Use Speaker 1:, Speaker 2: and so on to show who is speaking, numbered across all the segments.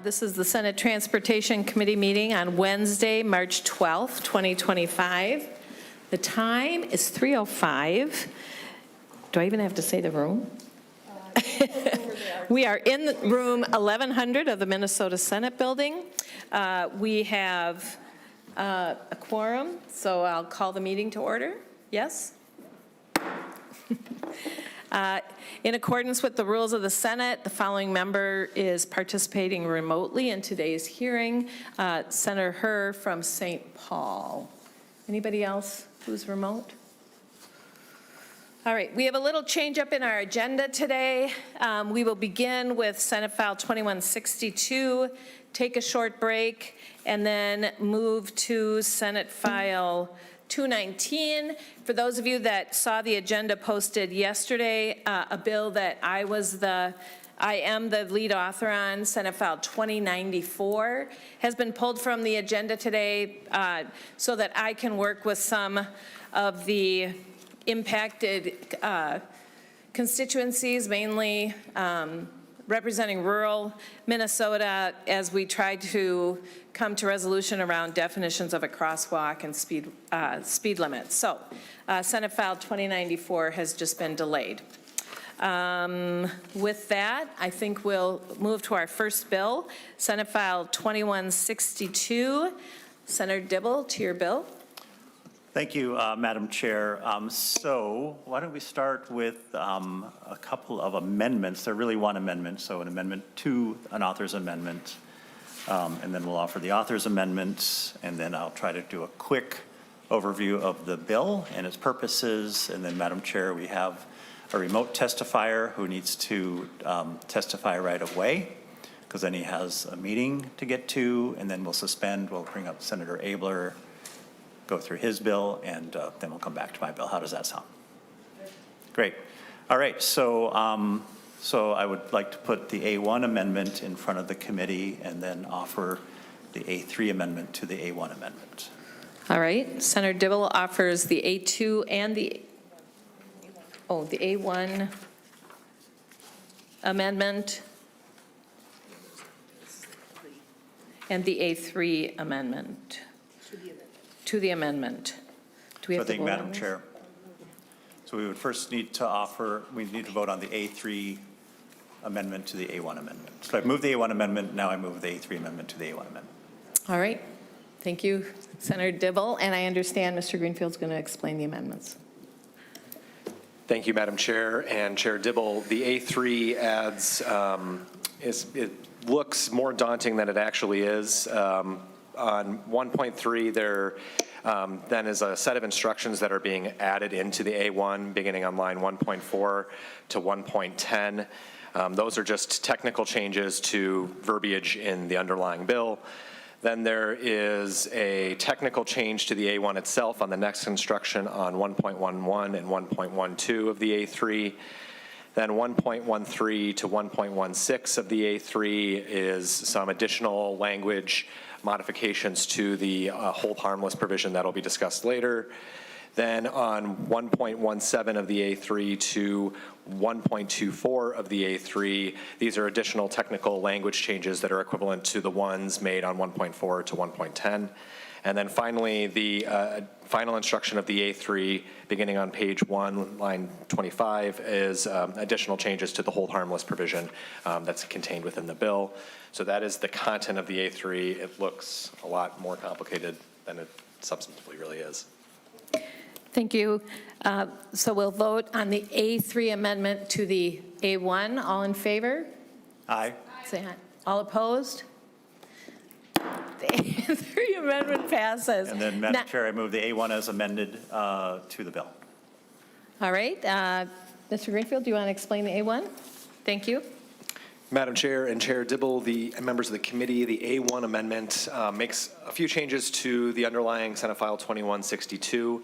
Speaker 1: This is the Senate Transportation Committee meeting on Wednesday, March 12th, 2025. The time is 3:05. Do I even have to say the room? We are in the room 1100 of the Minnesota Senate Building. We have a quorum, so I'll call the meeting to order. Yes? In accordance with the rules of the Senate, the following member is participating remotely in today's hearing, Senator Herr from St. Paul. Anybody else who's remote? All right, we have a little change up in our agenda today. We will begin with Senate File 2162, take a short break, and then move to Senate File 219. For those of you that saw the agenda posted yesterday, a bill that I am the lead author on, Senate File 2094, has been pulled from the agenda today so that I can work with some of the impacted constituencies, mainly representing rural Minnesota, as we try to come to resolution around definitions of a crosswalk and speed limits. So Senate File 2094 has just been delayed. With that, I think we'll move to our first bill, Senate File 2162. Senator Dibble, to your bill.
Speaker 2: Thank you, Madam Chair. So why don't we start with a couple of amendments. They're really one amendment, so an amendment to an author's amendment, and then we'll offer the author's amendments, and then I'll try to do a quick overview of the bill and its purposes. And then, Madam Chair, we have a remote testifier who needs to testify right away, because then he has a meeting to get to, and then we'll suspend. We'll bring up Senator Abeler, go through his bill, and then we'll come back to my bill. How does that sound? Great. All right, so I would like to put the A1 amendment in front of the committee and then offer the A3 amendment to the A1 amendment.
Speaker 1: All right, Senator Dibble offers the A2 and the A1 amendment and the A3 amendment. To the amendment. Do we have to vote
Speaker 2: Madam
Speaker 1: on this?
Speaker 2: Chair. So we would first need to vote on the A3 amendment to the A1 amendment. So I've moved the A1 amendment, now I move the A3 amendment to the A1 amendment.
Speaker 1: All right. Thank you, Senator Dibble. And I understand Mr. Greenfield's going to explain the amendments.
Speaker 3: Thank you, Madam Chair and Chair Dibble. The A3 adds, it looks more daunting than it actually is. On 1.3, there then is a set of instructions that are being added into the A1, beginning on line 1.4 to 1.10. Those are just technical changes to verbiage in the underlying bill. Then there is a technical change to the A1 itself on the next instruction on 1.11 and 1.12 of the A3. Then 1.13 to 1.16 of the A3 is some additional language modifications to the hold harmless provision that will be discussed later. Then on 1.17 of the A3 to 1.24 of the A3, these are additional technical language changes that are equivalent to the ones made on 1.4 to 1.10. And then finally, the final instruction of the A3, beginning on page 1, line 25, is additional changes to the hold harmless provision that's contained within the bill. So that is the content of the A3. It looks a lot more complicated than it substantively really is.
Speaker 1: Thank you. So we'll vote on the A3 amendment to the A1. All in favor?
Speaker 2: Aye.
Speaker 1: Say aye. All opposed? The A3 amendment passes.
Speaker 2: And then, Madam Chair, I move the A1 as amended to the bill.
Speaker 1: All right. Mr. Greenfield, do you want to explain the A1? Thank you.
Speaker 3: Madam Chair and Chair Dibble, the members of the committee, the A1 amendment makes a few changes to the underlying Senate File 2162.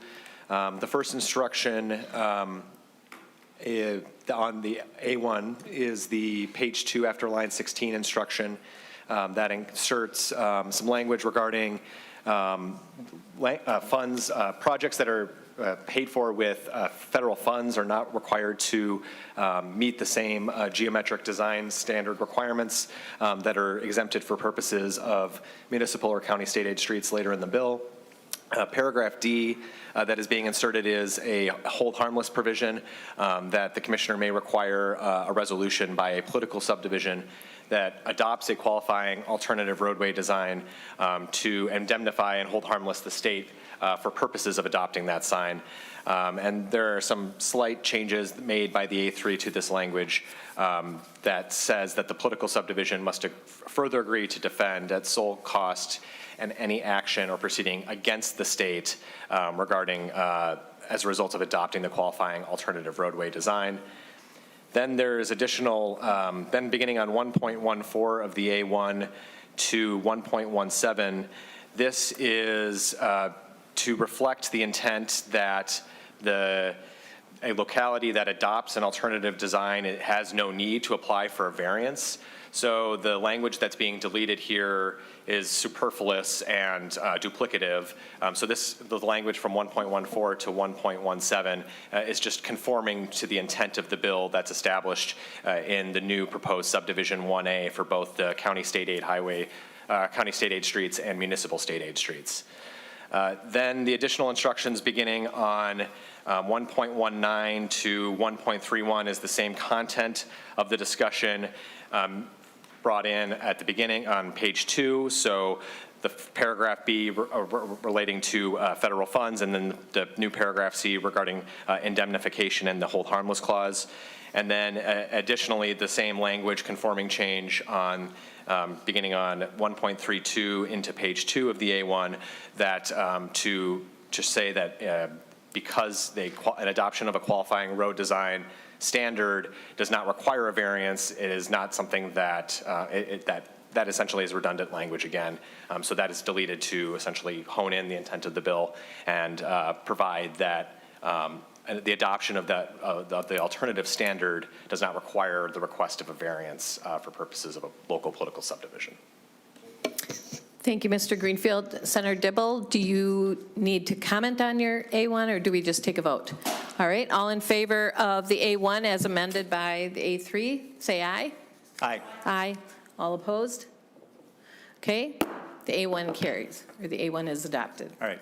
Speaker 3: The first instruction on the A1 is the page 2 after line 16 instruction that inserts some language regarding funds, projects that are paid for with federal funds, are not required to meet the same geometric design standard requirements that are exempted for purposes of municipal or county state aid streets later in the bill. Paragraph D that is being inserted is a hold harmless provision that the commissioner may require a resolution by a political subdivision that adopts a qualifying alternative roadway design to indemnify and hold harmless the state for purposes of adopting that sign. And there are some slight changes made by the A3 to this language that says that the political subdivision must further agree to defend at sole cost and any action or proceeding against the state regarding as a result of adopting the qualifying alternative roadway design. Then there's additional, then beginning on 1.14 of the A1 to 1.17, this is to reflect the intent that a locality that adopts an alternative design, it has no need to apply for a variance. So the language that's being deleted here is superfluous and duplicative. So the language from 1.14 to 1.17 is just conforming to the intent of the bill that's established in the new proposed subdivision 1A for both the county state aid highway, county state aid streets and municipal state aid streets. Then the additional instructions beginning on 1.19 to 1.31 is the same content of the discussion brought in at the beginning on page 2. So the paragraph B relating to federal funds, and then the new paragraph C regarding indemnification and the hold harmless clause. And then additionally, the same language conforming change on beginning on 1.32 into page 2 of the A1 that to say that because an adoption of a qualifying road design standard does not require a variance, it is not something that that essentially is redundant language again. So that is deleted to essentially hone in the intent of the bill and provide that the adoption of the alternative standard does not require the request of a variance for purposes of a local political subdivision.
Speaker 1: Thank you, Mr. Greenfield. Senator Dibble, do you need to comment on your A1, or do we just take a vote? All right, all in favor of the A1 as amended by the A3, say aye.
Speaker 2: Aye.
Speaker 1: Aye. All opposed? Okay, the A1 carries, or the A1 is adopted.
Speaker 2: All right.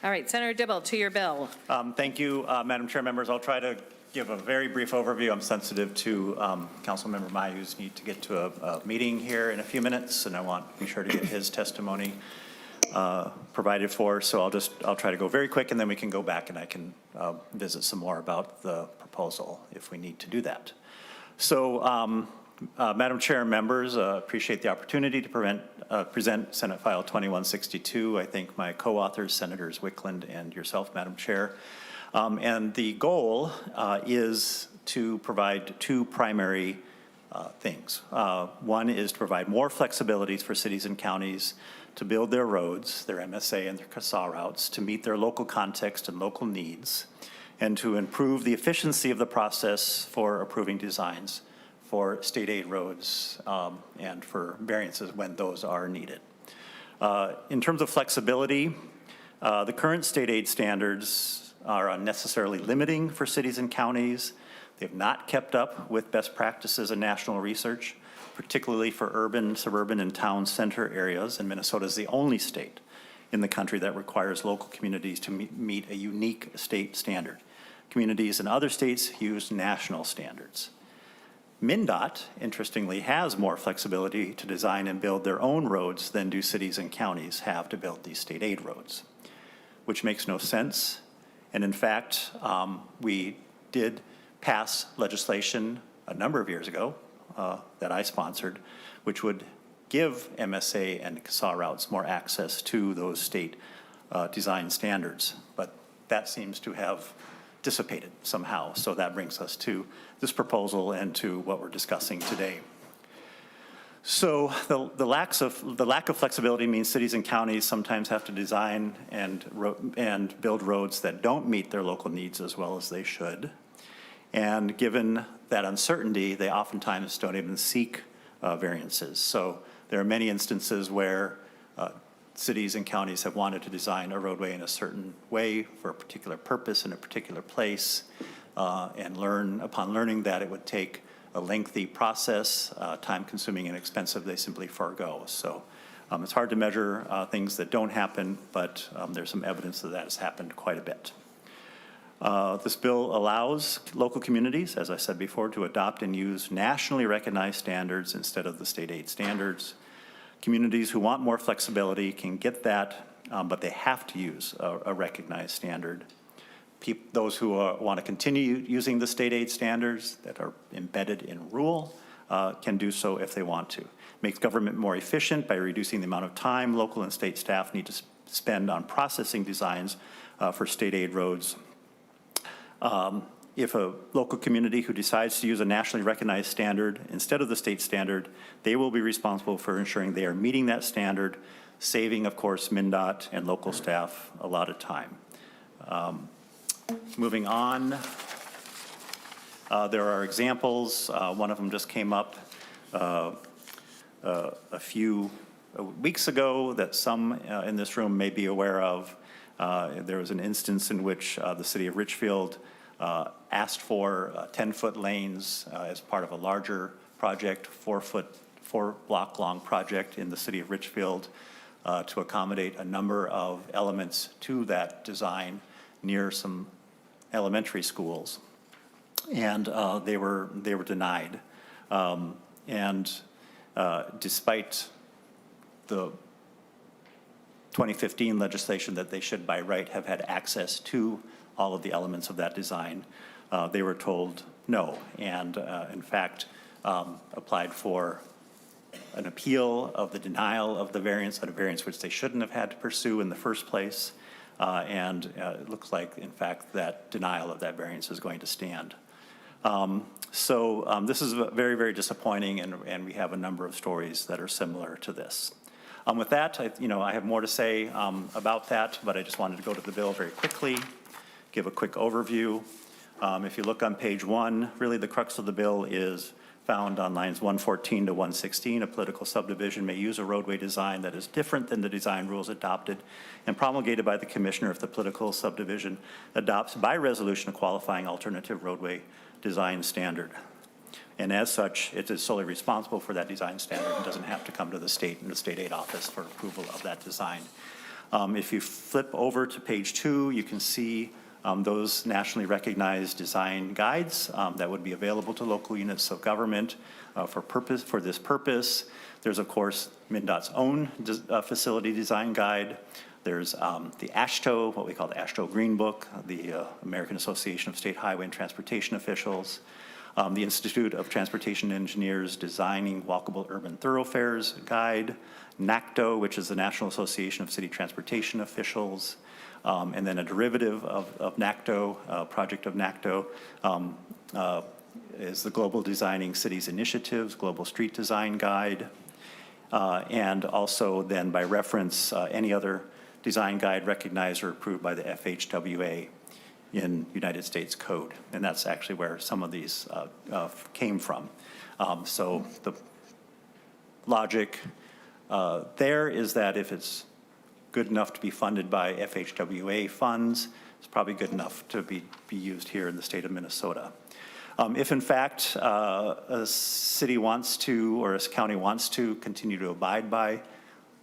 Speaker 1: All right, Senator Dibble, to your bill.
Speaker 2: Thank you, Madam Chair, members. I'll try to give a very brief overview. I'm sensitive to Councilmember Mayu's need to get to a meeting here in a few minutes, and I want to be sure to get his testimony provided for. So I'll try to go very quick, and then we can go back and I can visit some more about the proposal if we need to do that. So, Madam Chair and members, appreciate the opportunity to present Senate File 2162. I thank my co-authors, Senators Wickland and yourself, Madam Chair. And the goal is to provide two primary things. One is to provide more flexibilities for cities and counties to build their roads, their MSA and their CASA routes, to meet their local context and local needs, and to improve the efficiency of the process for approving designs for state aid roads and for variances when those are needed. In terms of flexibility, the current state aid standards are unnecessarily limiting for cities and counties. They've not kept up with best practices and national research, particularly for urban, suburban, and town center areas, and Minnesota is the only state in the country that requires local communities to meet a unique state standard. Communities in other states use national standards. MnDOT, interestingly, has more flexibility to design and build their own roads than do cities and counties have to build these state aid roads, which makes no sense. And in fact, we did pass legislation a number of years ago that I sponsored, which would give MSA and CASA routes more access to those state design standards. But that seems to have dissipated somehow. So that brings us to this proposal and to what we're discussing today. So the lack of flexibility means cities and counties sometimes have to design and build roads that don't meet their local needs as well as they should. And given that uncertainty, they oftentimes don't even seek variances. So there are many instances where cities and counties have wanted to design a roadway in a certain way for a particular purpose in a particular place, and upon learning that it would take a lengthy process, time-consuming and expensive, they simply forego. So it's hard to measure things that don't happen, but there's some evidence that has happened quite a bit. This bill allows local communities, as I said before, to adopt and use nationally recognized standards instead of the state aid standards. Communities who want more flexibility can get that, but they have to use a recognized standard. Those who want to continue using the state aid standards that are embedded in rule can do so if they want to. Makes government more efficient by reducing the amount of time local and state staff need to spend on processing designs for state aid roads. If a local community who decides to use a nationally recognized standard instead of the state standard, they will be responsible for ensuring they are meeting that standard, saving, of course, MnDOT and local staff a lot of time. Moving on, there are examples. One of them just came up a few weeks ago that some in this room may be aware of. There was an instance in which the city of Richfield asked for 10-foot lanes as part of a larger project, 4-block-long project in the city of Richfield to accommodate a number of elements to that design near some elementary schools. And they were denied. Despite the 2015 legislation that they should by right have had access to all of the elements of that design, they were told no, and in fact applied for an appeal of the denial of the variance, a variance which they shouldn't have had to pursue in the first place, and it looks like, in fact, that denial of that variance is going to stand. This is very, very disappointing, and we have a number of stories that are similar to this. With that, I have more to say about that, but I just wanted to go to the bill very quickly, give a quick overview. If you look on page 1, really the crux of the bill is found on lines 114 to 116. A political subdivision may use a roadway design that is different than the design rules adopted and promulgated by the commissioner if the political subdivision adopts by resolution a qualifying alternative roadway design standard. And as such, it is solely responsible for that design standard and doesn't have to come to the state and the state aid office for approval of that design. If you flip over to page 2, you can see those nationally recognized design guides that would be available to local units of government for this purpose. There's, of course, MnDOT's own facility design guide. There's the AASHTO, what we call the AASHTO Green Book, the American Association of State Highway and Transportation Officials, the Institute of Transportation Engineers Designing Walkable Urban Thoroughfares Guide, NACTO, which is the National Association of City Transportation Officials, and then a derivative of NACTO, project of NACTO, is the Global Designing Cities Initiatives, Global Street Design Guide, and also then by reference, any other design guide recognized or approved by the FHWA in United States Code. And that's actually where some of these came from. So the logic there is that if it's good enough to be funded by FHWA funds, it's probably good enough to be used here in the state of Minnesota. If in fact a city wants to, or a county wants to continue to abide by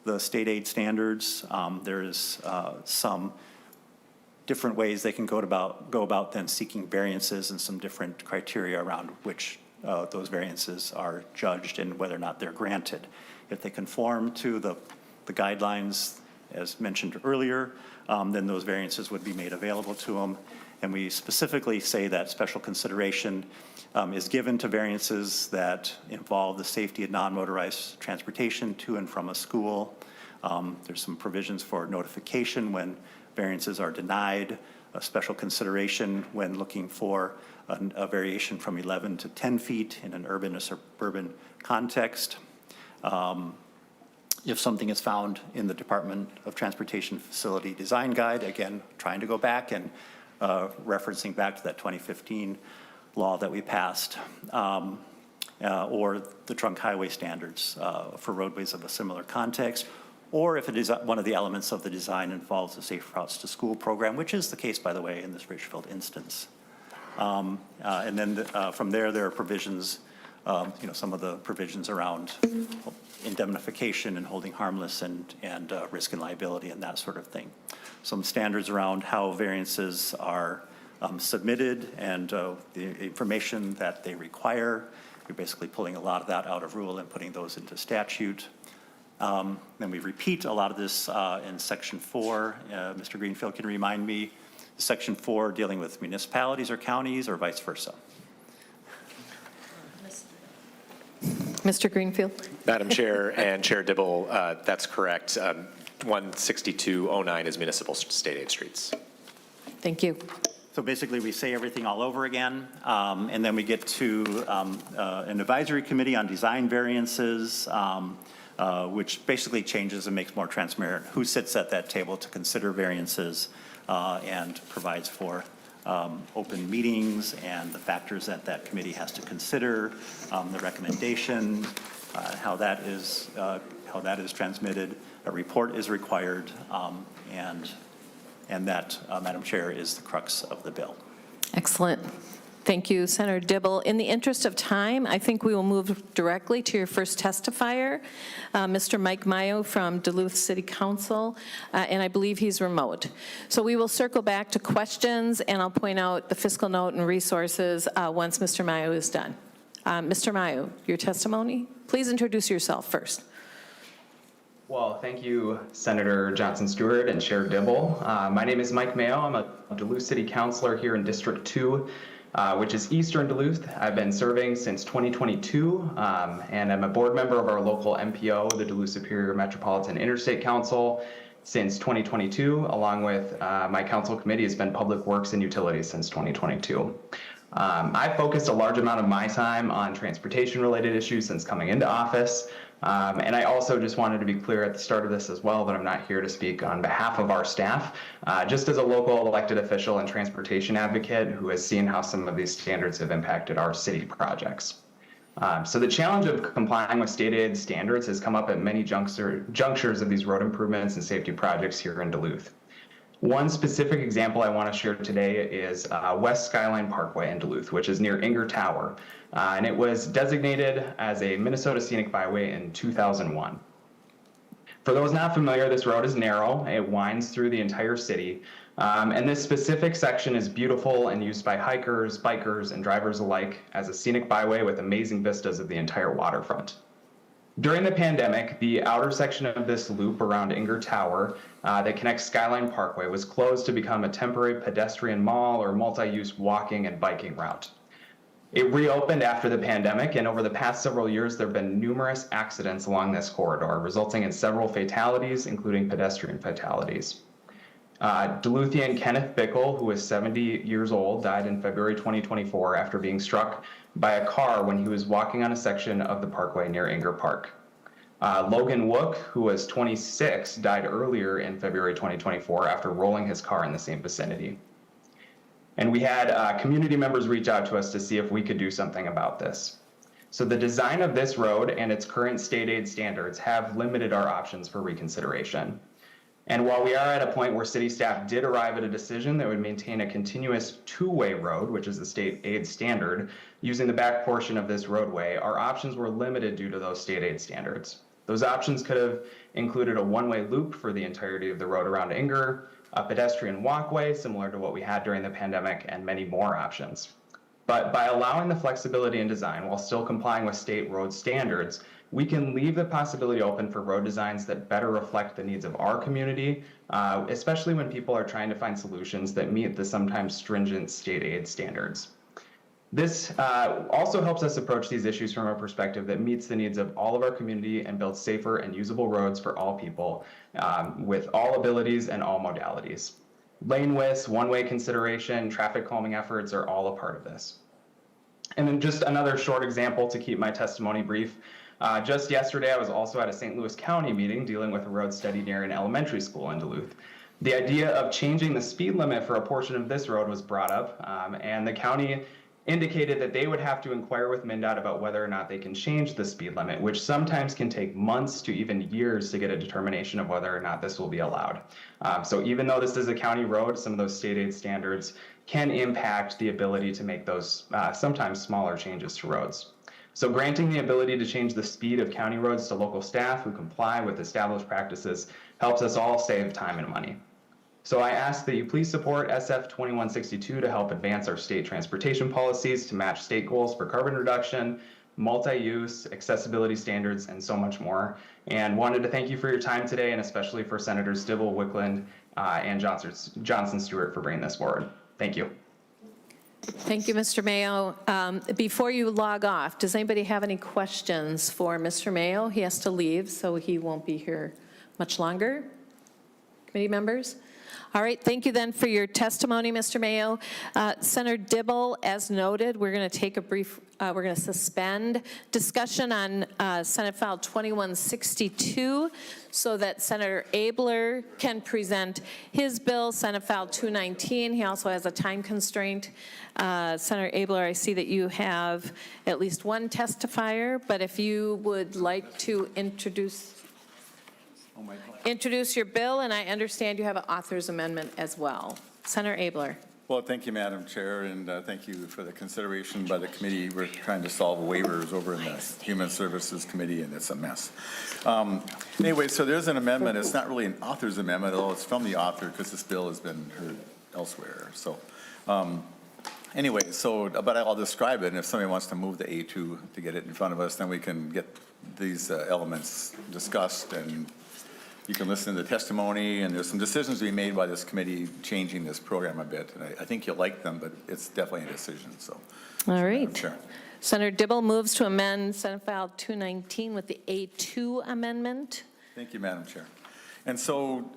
Speaker 2: the state aid standards, there is some different ways they can go about then seeking variances and some different criteria around which those variances are judged and whether or not they're granted. If they conform to the guidelines as mentioned earlier, then those variances would be made available to them. And we specifically say that special consideration is given to variances that involve the safety of non-motorized transportation to and from a school. There's some provisions for notification when variances are denied, a special consideration when looking for a variation from 11 to 10 feet in an urban or suburban context. If something is found in the Department of Transportation Facility Design Guide, again, trying to go back and referencing back to that 2015 law that we passed, or the trunk highway standards for roadways of a similar context, or if it is one of the elements of the design involves a Safe Routes to School program, which is the case, by the way, in this Richfield instance. And then from there are provisions, some of the provisions around indemnification and holding harmless and risk and liability and that sort of thing. Some standards around how variances are submitted and the information that they require. You're basically pulling a lot of that out of rule and putting those into statute. Then we repeat a lot of this in Section 4. Mr. Greenfield can remind me, Section 4 dealing with municipalities or counties or vice versa.
Speaker 1: Mr. Greenfield?
Speaker 3: Madam Chair and Chair Dibble, that's correct. 16209 is municipal state aid streets.
Speaker 1: Thank you.
Speaker 2: So basically, we say everything all over again, and then we get to an advisory committee on design variances, which basically changes and makes more transparent who sits at that table to consider variances and provides for open meetings and the factors that that committee has to consider, the recommendation, how that is transmitted. A report is required, and that, Madam Chair, is the crux of the bill.
Speaker 1: Excellent. Thank you, Senator Dibble. In the interest of time, I think we will move directly to your first testifier, Mr. Mike Mayo from Duluth City Council, and I believe he's remote. So we will circle back to questions, and I'll point out the fiscal note and resources once Mr. Mayo is done. Mr. Mayo, your testimony? Please introduce yourself first.
Speaker 4: Well, thank you, Senator Johnson-Stewart and Chair Dibble. My name is Mike Mayo. I'm a Duluth City Councilor here in District 2, which is Eastern Duluth. I've been serving since 2022, and I'm a board member of our local MPO, the Duluth Superior Metropolitan Interstate Council, since 2022, along with my council committee has been Public Works and Utilities since 2022. I focused a large amount of my time on transportation-related issues since coming into office. And I also just wanted to be clear at the start of this as well that I'm not here to speak on behalf of our staff, just as a local elected official and transportation advocate who has seen how some of these standards have impacted our city projects. So the challenge of complying with state aid standards has come up at many junctures of these road improvements and safety projects here in Duluth. One specific example I want to share today is West Skyline Parkway in Duluth, which is near Inger Tower, and it was designated as a Minnesota Scenic Byway in 2001. For those not familiar, this road is narrow. It winds through the entire city, and this specific section is beautiful and used by hikers, bikers, and drivers alike as a scenic byway with amazing vistas of the entire waterfront. During the pandemic, the outer section of this loop around Inger Tower that connects Skyline Parkway was closed to become a temporary pedestrian mall or multi-use walking and biking route. It reopened after the pandemic, and over the past several years, there have been numerous accidents along this corridor, resulting in several fatalities, including pedestrian fatalities. Duluthian Kenneth Bickle, who was 70 years old, died in February 2024 after being struck by a car when he was walking on a section of the parkway near Inger Park. Logan Wook, who was 26, died earlier in February 2024 after rolling his car in the same vicinity. And we had community members reach out to us to see if we could do something about this. So the design of this road and its current state aid standards have limited our options for reconsideration. And while we are at a point where city staff did arrive at a decision that would maintain a continuous two-way road, which is the state aid standard, using the back portion of this roadway, our options were limited due to those state aid standards. Those options could have included a one-way loop for the entirety of the road around Inger, a pedestrian walkway similar to what we had during the pandemic, and many more options. But by allowing the flexibility in design while still complying with state road standards, we can leave the possibility open for road designs that better reflect the needs of our community, especially when people are trying to find solutions that meet the sometimes stringent state aid standards. This also helps us approach these issues from a perspective that meets the needs of all of our community and builds safer and usable roads for all people with all abilities and all modalities. Lane widths, one-way consideration, traffic calming efforts are all a part of this. And then just another short example to keep my testimony brief. Just yesterday, I was also at a St. Louis County meeting dealing with a road study near an elementary school in Duluth. The idea of changing the speed limit for a portion of this road was brought up, and the county indicated that they would have to inquire with MnDOT about whether or not they can change the speed limit, which sometimes can take months to even years to get a determination of whether or not this will be allowed. So even though this is a county road, some of those state aid standards can impact the ability to make those sometimes smaller changes to roads. So granting the ability to change the speed of county roads to local staff who comply with established practices helps us all save time and money. So I ask that you please support SF 2162 to help advance our state transportation policies to match state goals for carbon reduction, multi-use, accessibility standards, and so much more. And wanted to thank you for your time today, and especially for Senators Dibble, Wickland, and Johnson Stewart for bringing this forward. Thank you.
Speaker 1: Thank you, Mr. Mayo. Before you log off, does anybody have any questions for Mr. Mayo? He has to leave, so he won't be here much longer. Committee members? All right, thank you then for your testimony, Mr. Mayo. Senator Dibble, as noted, we're going to take a brief, we're going to suspend discussion on Senate File 2162 so that Senator Abeler can present his bill, Senate File 219. He also has a time constraint. Senator Abeler, I see that you have at least one testifier, but if you would like to introduce your bill, and I understand you have an author's amendment as well. Senator Abeler.
Speaker 5: Well, thank you, Madam Chair, and thank you for the consideration by the committee. We're trying to solve waivers over in the Human Services Committee, and it's a mess. Anyway, so there's an amendment. It's not really an author's amendment, although it's from the author because this bill has been heard elsewhere. So anyway, but I'll describe it, and if somebody wants to move the A2 to get it in front of us, then we can get these elements discussed, and you can listen to the testimony, and there's some decisions to be made by this committee changing this program a bit. And I think you'll like them, but it's definitely a decision, so.
Speaker 1: All right.
Speaker 5: Sure.
Speaker 1: Senator Dibble moves to amend Senate File 219 with the A2 amendment.
Speaker 5: Thank you, Madam Chair. And so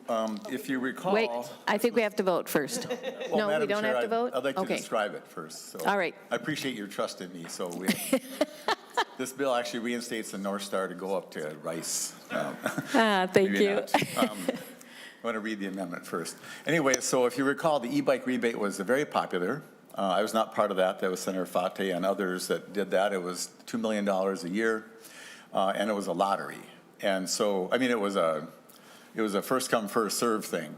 Speaker 5: if you recall.
Speaker 1: Wait, I think we have to vote first.
Speaker 5: Well,
Speaker 1: No, we
Speaker 5: Madam
Speaker 1: don't
Speaker 5: Chair,
Speaker 1: have to vote?
Speaker 5: I'd like to
Speaker 1: Okay.
Speaker 5: describe it first. So
Speaker 1: All right.
Speaker 5: I appreciate your trust in me, so this bill actually reinstates the North Star to go up to Rice.
Speaker 1: Thank
Speaker 5: Maybe
Speaker 1: you.
Speaker 5: not. I want to read the amendment first. Anyway, so if you recall, the e-bike rebate was very popular. I was not part of that. That was Senator Fate and others that did that. It was $2 million a year, and it was a lottery. And so, I mean, it was a first come, first serve thing.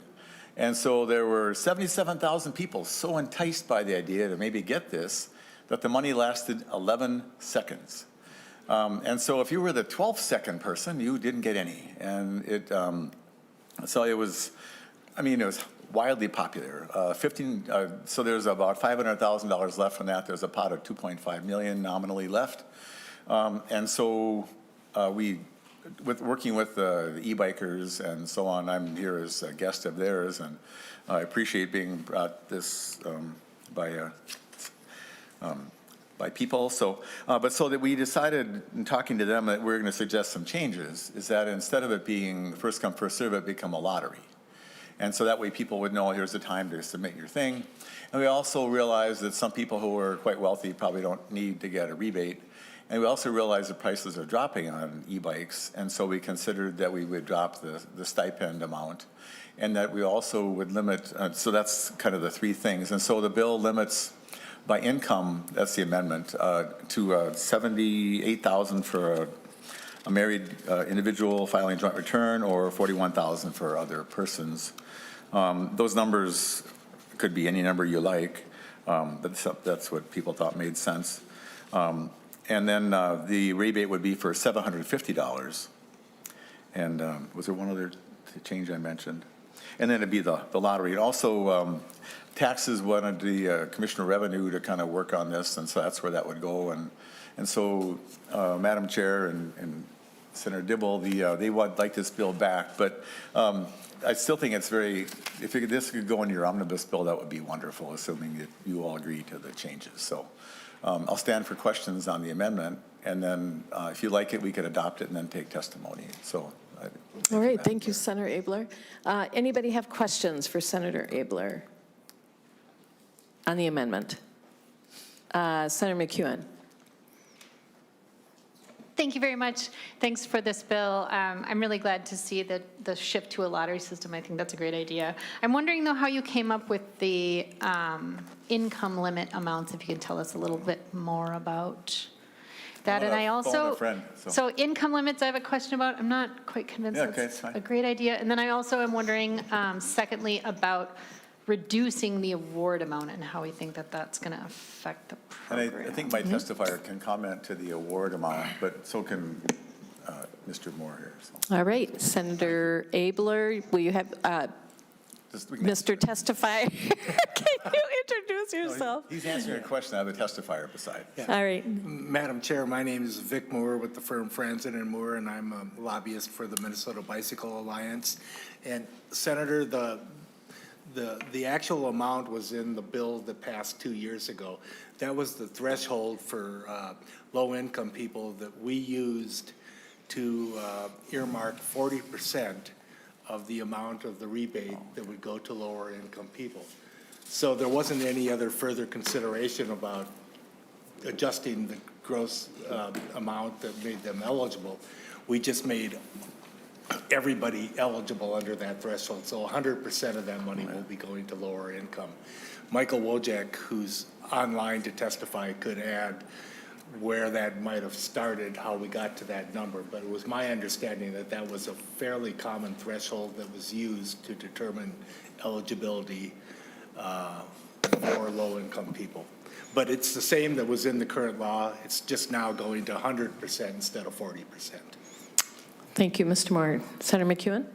Speaker 5: And so there were 77,000 people so enticed by the idea to maybe get this that the money lasted 11 seconds. And so if you were the 12th second person, you didn't get any. And so it was, I mean, it was wildly popular. So there's about $500,000 left from that. There's a pot of $2.5 million nominally left. And so working with the e-bikers and so on, I'm here as a guest of theirs, and I appreciate being brought this by people. So, but so that we decided in talking to them that we're going to suggest some changes, is that instead of it being first come, first serve, it become a lottery. And so that way people would know here's the time to submit your thing. And we also realized that some people who are quite wealthy probably don't need to get a rebate. And we also realized the prices are dropping on e-bikes. And so we considered that we would drop the stipend amount, and that we also would limit, so that's kind of the three things. And so the bill limits by income, that's the amendment, to $78,000 for a married individual filing a joint return, or $41,000 for other persons. Those numbers could be any number you like, but that's what people thought made sense. And then the rebate would be for $750. And was there one other change I mentioned? And then it'd be the lottery. And also, taxes wanted the Commissioner of Revenue to kind of work on this, and so that's where that would go. And so, Madam Chair and Senator Dibble, they would like this bill back, but I still think it's if this could go in your omnibus bill, that would be wonderful, assuming that you all agree to the changes. So I'll stand for questions on the amendment, and then if you like it, we could adopt it and then take testimony. So.
Speaker 1: All right, thank you, Senator Abeler. Anybody have questions for Senator Abeler on the amendment? Senator McEwen.
Speaker 6: Thank you very much. Thanks for this bill. I'm really glad to see the shift to a lottery system. I think that's a great idea. I'm wondering, though, how you came up with the income limit amounts, if you could tell us a little bit more about that. And I also,
Speaker 5: Phone a friend,
Speaker 6: so income limits, I have a question about. I'm not quite convinced
Speaker 5: Yeah, okay,
Speaker 6: that's
Speaker 5: it's fine.
Speaker 6: a great idea. And then I also am wondering, secondly, about reducing the award amount and how we think that that's going to affect the
Speaker 5: And
Speaker 6: program.
Speaker 5: I think my testifier can comment to the award amount, but so can Mr. Moore here. So
Speaker 1: All right, Senator Abeler, will you have
Speaker 5: just- we can-
Speaker 1: Mr. Testifier? Can you introduce yourself?
Speaker 5: He's answering a question. I have a testifier beside.
Speaker 1: All right.
Speaker 7: Madam Chair, my name is Vic Moore with the firm Franzen and Moore, and I'm a lobbyist for the Minnesota Bicycle Alliance. And Senator, the actual amount was in the bill that passed 2 years ago. That was the threshold for low-income people that we used to earmark 40% of the amount of the rebate that would go to lower-income people. So there wasn't any other further consideration about adjusting the gross amount that made them eligible. We just made everybody eligible under that threshold. So 100% of that money will be going to lower income. Michael Wojak, who's online to testify, could add where that might have started, how we got to that number. But it was my understanding that that was a fairly common threshold that was used to determine eligibility for low-income people. But it's the same that was in the current law. It's just now going to 100% instead of 40%.
Speaker 1: Thank you, Mr. Moore. Senator McEwen?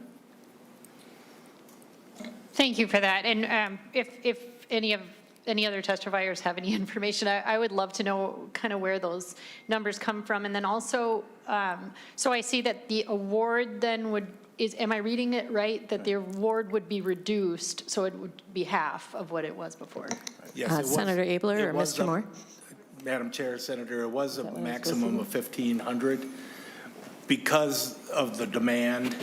Speaker 6: Thank you for that. And if any other testifiers have any information, I would love to know kind of where those numbers come from. And then also, so I see that the award then am I reading it right? That the award would be reduced, so it would be half of what it was before?
Speaker 7: Yes, it was-
Speaker 1: Senator Abeler
Speaker 7: it
Speaker 1: or
Speaker 7: was
Speaker 1: Mr.
Speaker 7: a-
Speaker 1: Moore?
Speaker 7: Madam Chair, Senator, it was a
Speaker 1: what I was
Speaker 7: maximum of 1,500. Because of the demand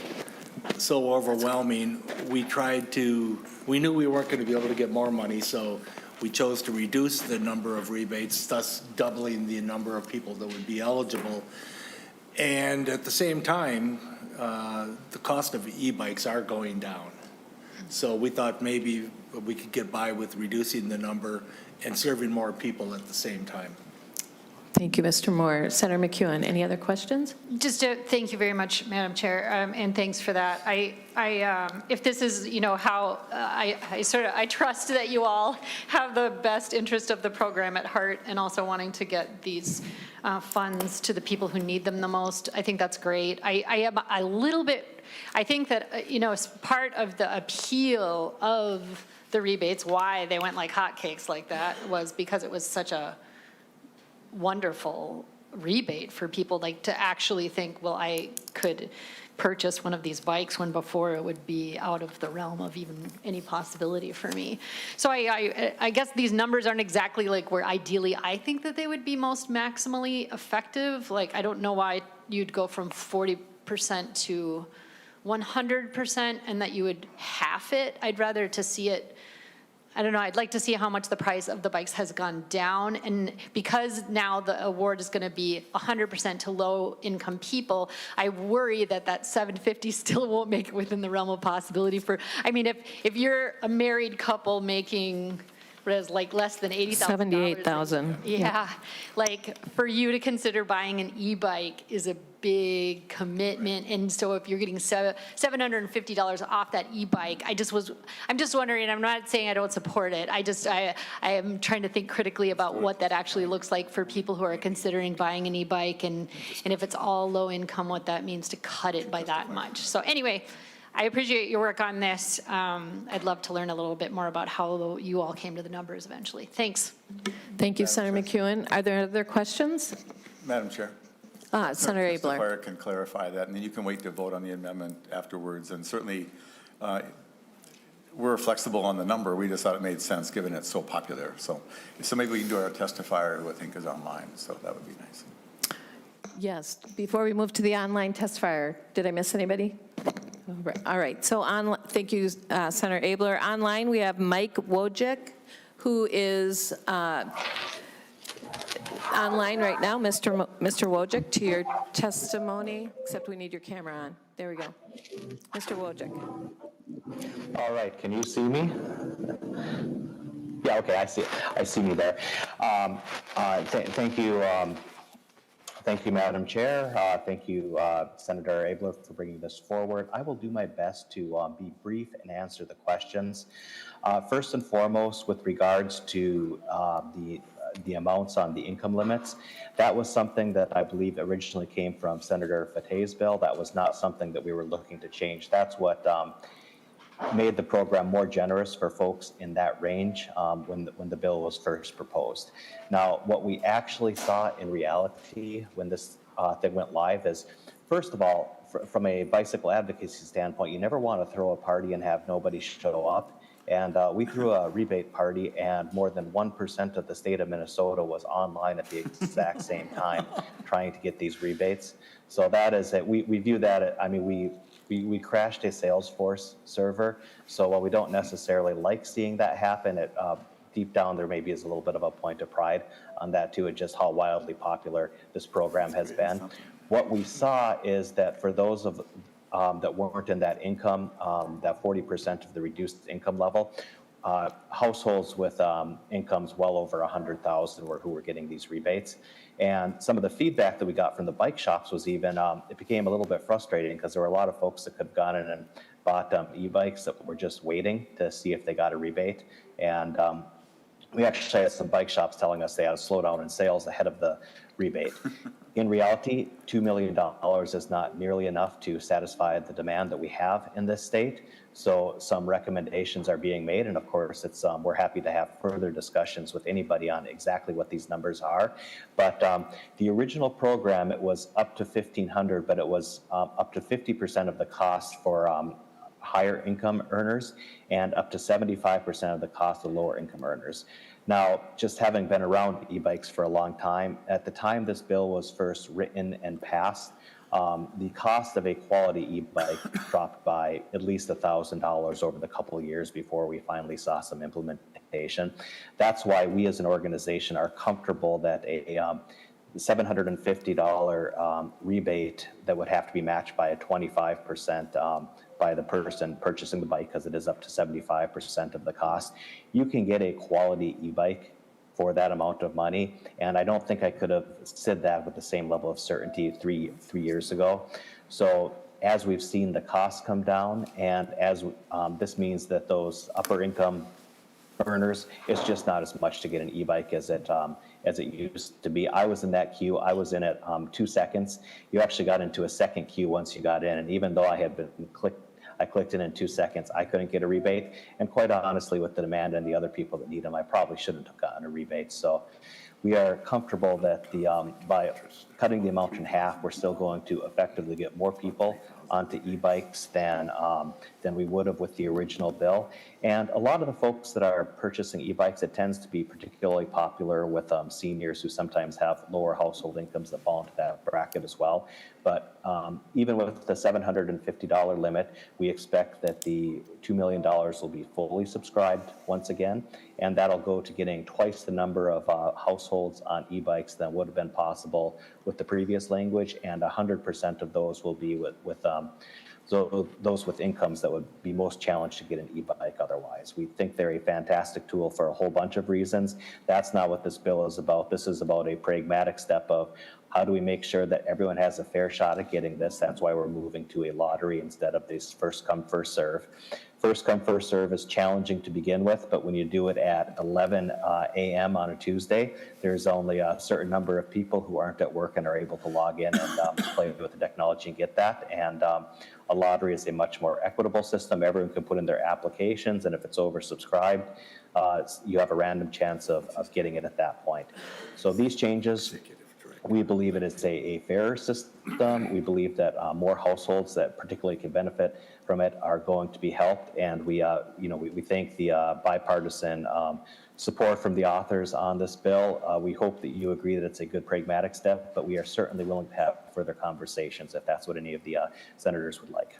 Speaker 7: so overwhelming, we knew we weren't going to be able to get more money, so we chose to reduce the number of rebates, thus doubling the number of people that would be eligible. And at the same time, the cost of e-bikes are going down. So we thought maybe we could get by with reducing the number and serving more people at the same time.
Speaker 1: Thank you, Mr. Moore. Senator McEwen, any other questions?
Speaker 6: Just thank you very much, Madam Chair, and thanks for that. If this is, how I trust that you all have the best interest of the program at heart and also wanting to get these funds to the people who need them the most. I think that's great. I am a little bit, I think that, as part of the appeal of the rebates, why they went like hotcakes like that was because it was such a wonderful rebate for people to actually think, well, I could purchase one of these bikes when before it would be out of the realm of even any possibility for me. So I guess these numbers aren't exactly where ideally I think that they would be most maximally effective. I don't know why you'd go from 40% to 100% and that you would half it. I'd rather to see it, I don't know, I'd like to see how much the price of the bikes has gone down. And because now the award is going to be 100% to low-income people, I worry that that $750 still won't make it within the realm of possibility for, if you're a married couple making, what is less than $80,000.
Speaker 1: 78,000.
Speaker 6: Yeah, for you to consider buying an e-bike is a big commitment, and so if you're getting $750 off that e-bike, I'm just wondering, I'm not saying I don't support it, I am trying to think critically about what that actually looks like for people who are considering buying an e-bike, and if it's all low income, what that means to cut it by that much. So anyway, I appreciate your work on this. I'd love to learn a little bit more about how you all came to the numbers eventually. Thanks.
Speaker 1: Thank you, Senator McEwen. Are there other questions?
Speaker 5: Madam Chair.
Speaker 1: Senator Abeler.
Speaker 5: Testifier can clarify that, and then you can wait to vote on the amendment afterwards. And certainly, we're flexible on the number. We just thought it made sense, given it's so popular. So maybe we can do our testifier, who I think is online, so that would be nice.
Speaker 1: Yes, before we move to the online testifier, did I miss anybody? All right, so thank you, Senator Abeler. Online, we have Mike Wojak, who is online right now, Mr. Wojcik, to your testimony, except we need your camera on. There we go. Mr. Wojcik.
Speaker 8: All right, can you see me? Yeah, okay, I see me there. Thank you, Madam Chair. Thank you, Senator Abeler, for bringing this forward. I will do my best to be brief and answer the questions. First and foremost, with regards to the amounts on the income limits, that was something that I believe originally came from Senator Fateh's bill. That was not something that we were looking to change. That's what made the program more generous for folks in that range when the bill was first proposed. Now, what we actually saw in reality when this thing went live is, first of all, from a bicycle advocacy standpoint, you never want to throw a party and have nobody show up. And we threw a rebate party, and more than 1% of the state of Minnesota was online at the exact same time trying to get these rebates. So that is it. We view that, I mean, we crashed a Salesforce server, so while we don't necessarily like seeing that happen, deep down there maybe is a little bit of a point of pride on that too, and just how wildly popular this program has been. What we saw is that for those of that weren't in that income, that 40% of the reduced income level, households with incomes well over 100,000 who were getting these rebates. And some of the feedback that we got from the bike shops was even, it became a little bit frustrating because there were a lot of folks that could have gone in and bought e-bikes that were just waiting to see if they got a rebate. And we actually had some bike shops telling us they had a slowdown in sales ahead of the rebate. In reality, $2 million is not nearly enough to satisfy the demand that we have in this state. So some recommendations are being made, and of course, we're happy to have further discussions with anybody on exactly what these numbers are. But the original program, it was up to $1,500, but it was up to 50% of the cost for higher income earners and up to 75% of the cost of lower income earners. Now, just having been around e-bikes for a long time, at the time this bill was first written and passed, the cost of a quality e-bike dropped by at least $1,000 over the couple of years before we finally saw some implementation. That's why we as an organization are comfortable that a $750 rebate that would have to be matched by a 25% by the person purchasing the bike, because it is up to 75% of the cost. You can get a quality e-bike for that amount of money, and I don't think I could have said that with the same level of certainty three years ago. So as we've seen the costs come down, and as this means that those upper income earners, it's just not as much to get an e-bike as it used to be. I was in that queue. I was in it 2 seconds. You actually got into a second queue once you got in, and even though I had been I clicked in 2 seconds, I couldn't get a rebate. And quite honestly, with the demand and the other people that need them, I probably shouldn't have gotten a rebate. So we are comfortable that by cutting the amount in half, we're still going to effectively get more people onto e-bikes than we would have with the original bill. And a lot of the folks that are purchasing e-bikes, it tends to be particularly popular with seniors who sometimes have lower household incomes that fall into that bracket as well. But even with the $750 limit, we expect that the $2 million will be fully subscribed once again, and that'll go to getting twice the number of households on e-bikes than would have been possible with the previous language, and 100% of those will be so those with incomes that would be most challenged to get an e-bike otherwise. We think they're a fantastic tool for a whole bunch of reasons. That's not what this bill is about. This is about a pragmatic step of how do we make sure that everyone has a fair shot at getting this. That's why we're moving to a lottery instead of this first come, first serve. First come, first serve is challenging to begin with, but when you do it at 11 a.m. on a Tuesday, there's only a certain number of people who aren't at work and are able to log in and play with the technology and get that. And a lottery is a much more equitable system. Everyone can put in their applications, and if it's oversubscribed, you have a random chance of getting it at that point. So these changes, we believe it is a fairer system. We believe that more households that particularly can benefit from it are going to be helped, and we thank the bipartisan support from the authors on this bill. We hope that you agree that it's a good pragmatic step, but we are certainly willing to have further conversations if that's what any of the senators would like.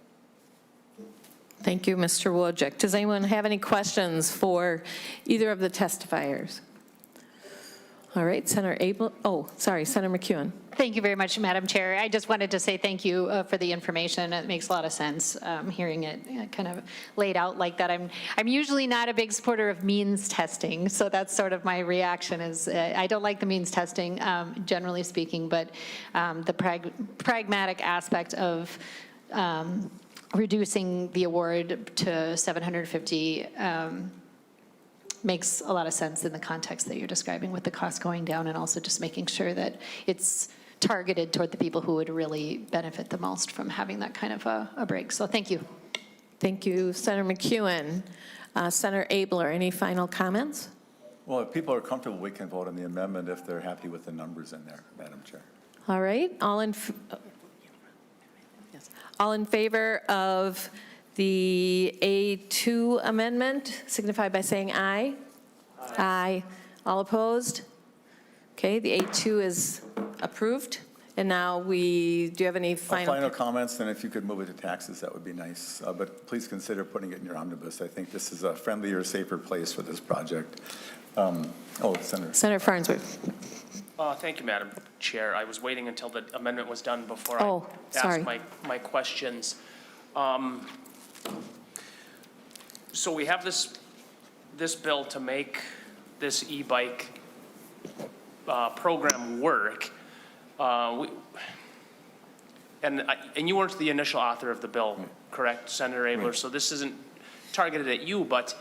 Speaker 1: Thank you, Mr. Wojcik. Does anyone have any questions for either of the testifiers? All right, Senator Abel, Senator McEwen.
Speaker 6: Thank you very much, Madam Chair. I just wanted to say thank you for the information. It makes a lot of sense hearing it kind of laid out like that. I'm usually not a big supporter of means testing, so that's sort of my reaction is I don't like the means testing, generally speaking, but the pragmatic aspect of reducing the award to 750 makes a lot of sense in the context that you're describing with the cost going down and also just making sure that it's targeted toward the people who would really benefit the most from having that kind of a break. So thank you.
Speaker 1: Thank you, Senator McEwen. Senator Abeler, any final comments?
Speaker 5: Well, if people are comfortable, we can vote on the amendment if they're happy with the numbers in there, Madam Chair.
Speaker 1: All right, all in favor of the A2 amendment, signify by saying aye. Aye. All opposed? Okay, the A2 is approved. And now do you have any
Speaker 5: Final comments, and if you could move it to taxes, that would be nice. But please consider putting it in your omnibus. I think this is a friendlier, safer place for this project. Senator.
Speaker 1: Senator Farnsworth.
Speaker 9: Thank you, Madam Chair. I was waiting until the amendment was done before
Speaker 1: Oh,
Speaker 9: I
Speaker 1: sorry.
Speaker 9: asked my questions. So we have this bill to make this e-bike program work. And you weren't the initial author of the bill, correct, Senator Abeler?
Speaker 5: Right.
Speaker 9: So this isn't targeted at you, but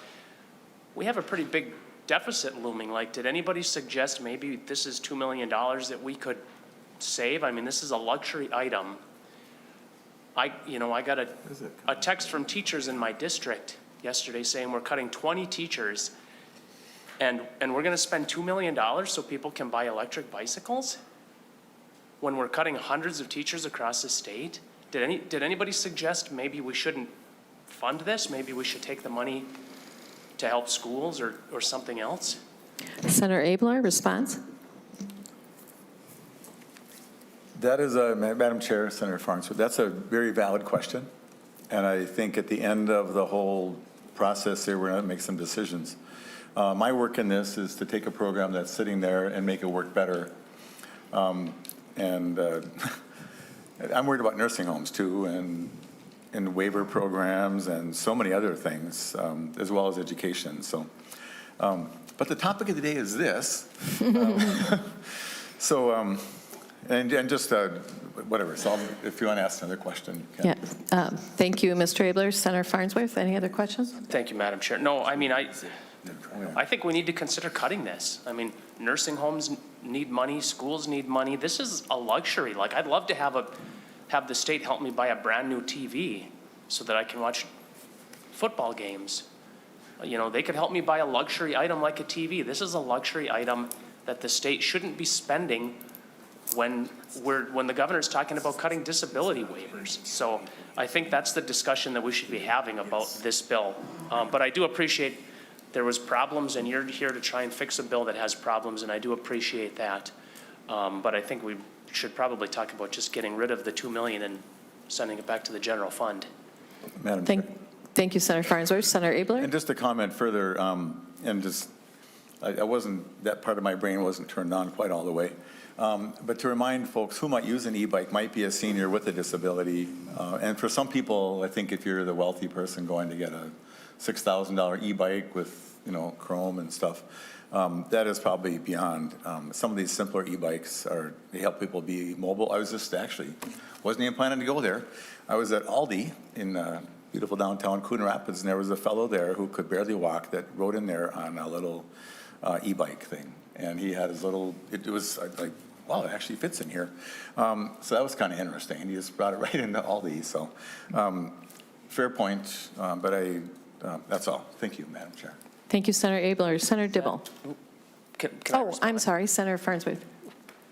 Speaker 9: we have a pretty big deficit looming. Like, did anybody suggest maybe this is $2 million that we could save? I mean, this is a luxury item. I got a text from teachers in my district yesterday saying we're cutting 20 teachers and we're going to spend $2 million so people can buy electric bicycles when we're cutting hundreds of teachers across the state. Did anybody suggest maybe we shouldn't fund this? Maybe we should take the money to help schools or something else?
Speaker 1: Senator Abeler, response?
Speaker 5: That is Madam Chair, Senator Farnsworth, that's a very valid question. And I think at the end of the whole process there, we're going to make some decisions. My work in this is to take a program that's sitting there and make it work better. I'm worried about nursing homes too, and waiver programs and so many other things, as well as education. So, but the topic of the day is this. And just whatever. So if you want to ask another question, you can.
Speaker 1: Yeah. Thank you, Mr. Abeler. Senator Farnsworth, any other questions?
Speaker 9: Thank you, Madam Chair. No, I mean, I think we need to consider cutting this. I mean, nursing homes need money, schools need money. This is a luxury. Like, I'd love to have the state help me buy a brand new TV so that I can watch football games. They could help me buy a luxury item like a TV. This is a luxury item that the state shouldn't be spending when the governor's talking about cutting disability waivers. So I think that's the discussion that we should be having about this bill. But I do appreciate there was problems, and you're here to try and fix a bill that has problems, and I do appreciate that. But I think we should probably talk about just getting rid of the $2 million and sending it back to the general fund.
Speaker 5: Madam Chair.
Speaker 1: Thank you, Senator Farnsworth. Senator Abeler?
Speaker 5: And just to comment further, I wasn't, that part of my brain wasn't turned on quite all the way. But to remind folks who might use an e-bike might be a senior with a disability. And for some people, I think if you're the wealthy person going to get a $6,000 e-bike with, chrome and stuff, that is probably beyond. Some of these simpler e-bikes they help people be mobile. I was just wasn't even planning to go there. I was at Aldi in beautiful downtown Coon Rapids, and there was a fellow there who could barely walk that rode in there on a little e-bike thing. And he had his little, it was like, wow, it actually fits in here. So that was kind of interesting. And he just brought it right into Aldi. So fair point, but that's all. Thank you, Madam Chair.
Speaker 1: Thank you, Senator Abeler. Senator Dibble.
Speaker 9: Can I
Speaker 1: Oh,
Speaker 9: respond?
Speaker 1: I'm sorry, Senator Farnsworth.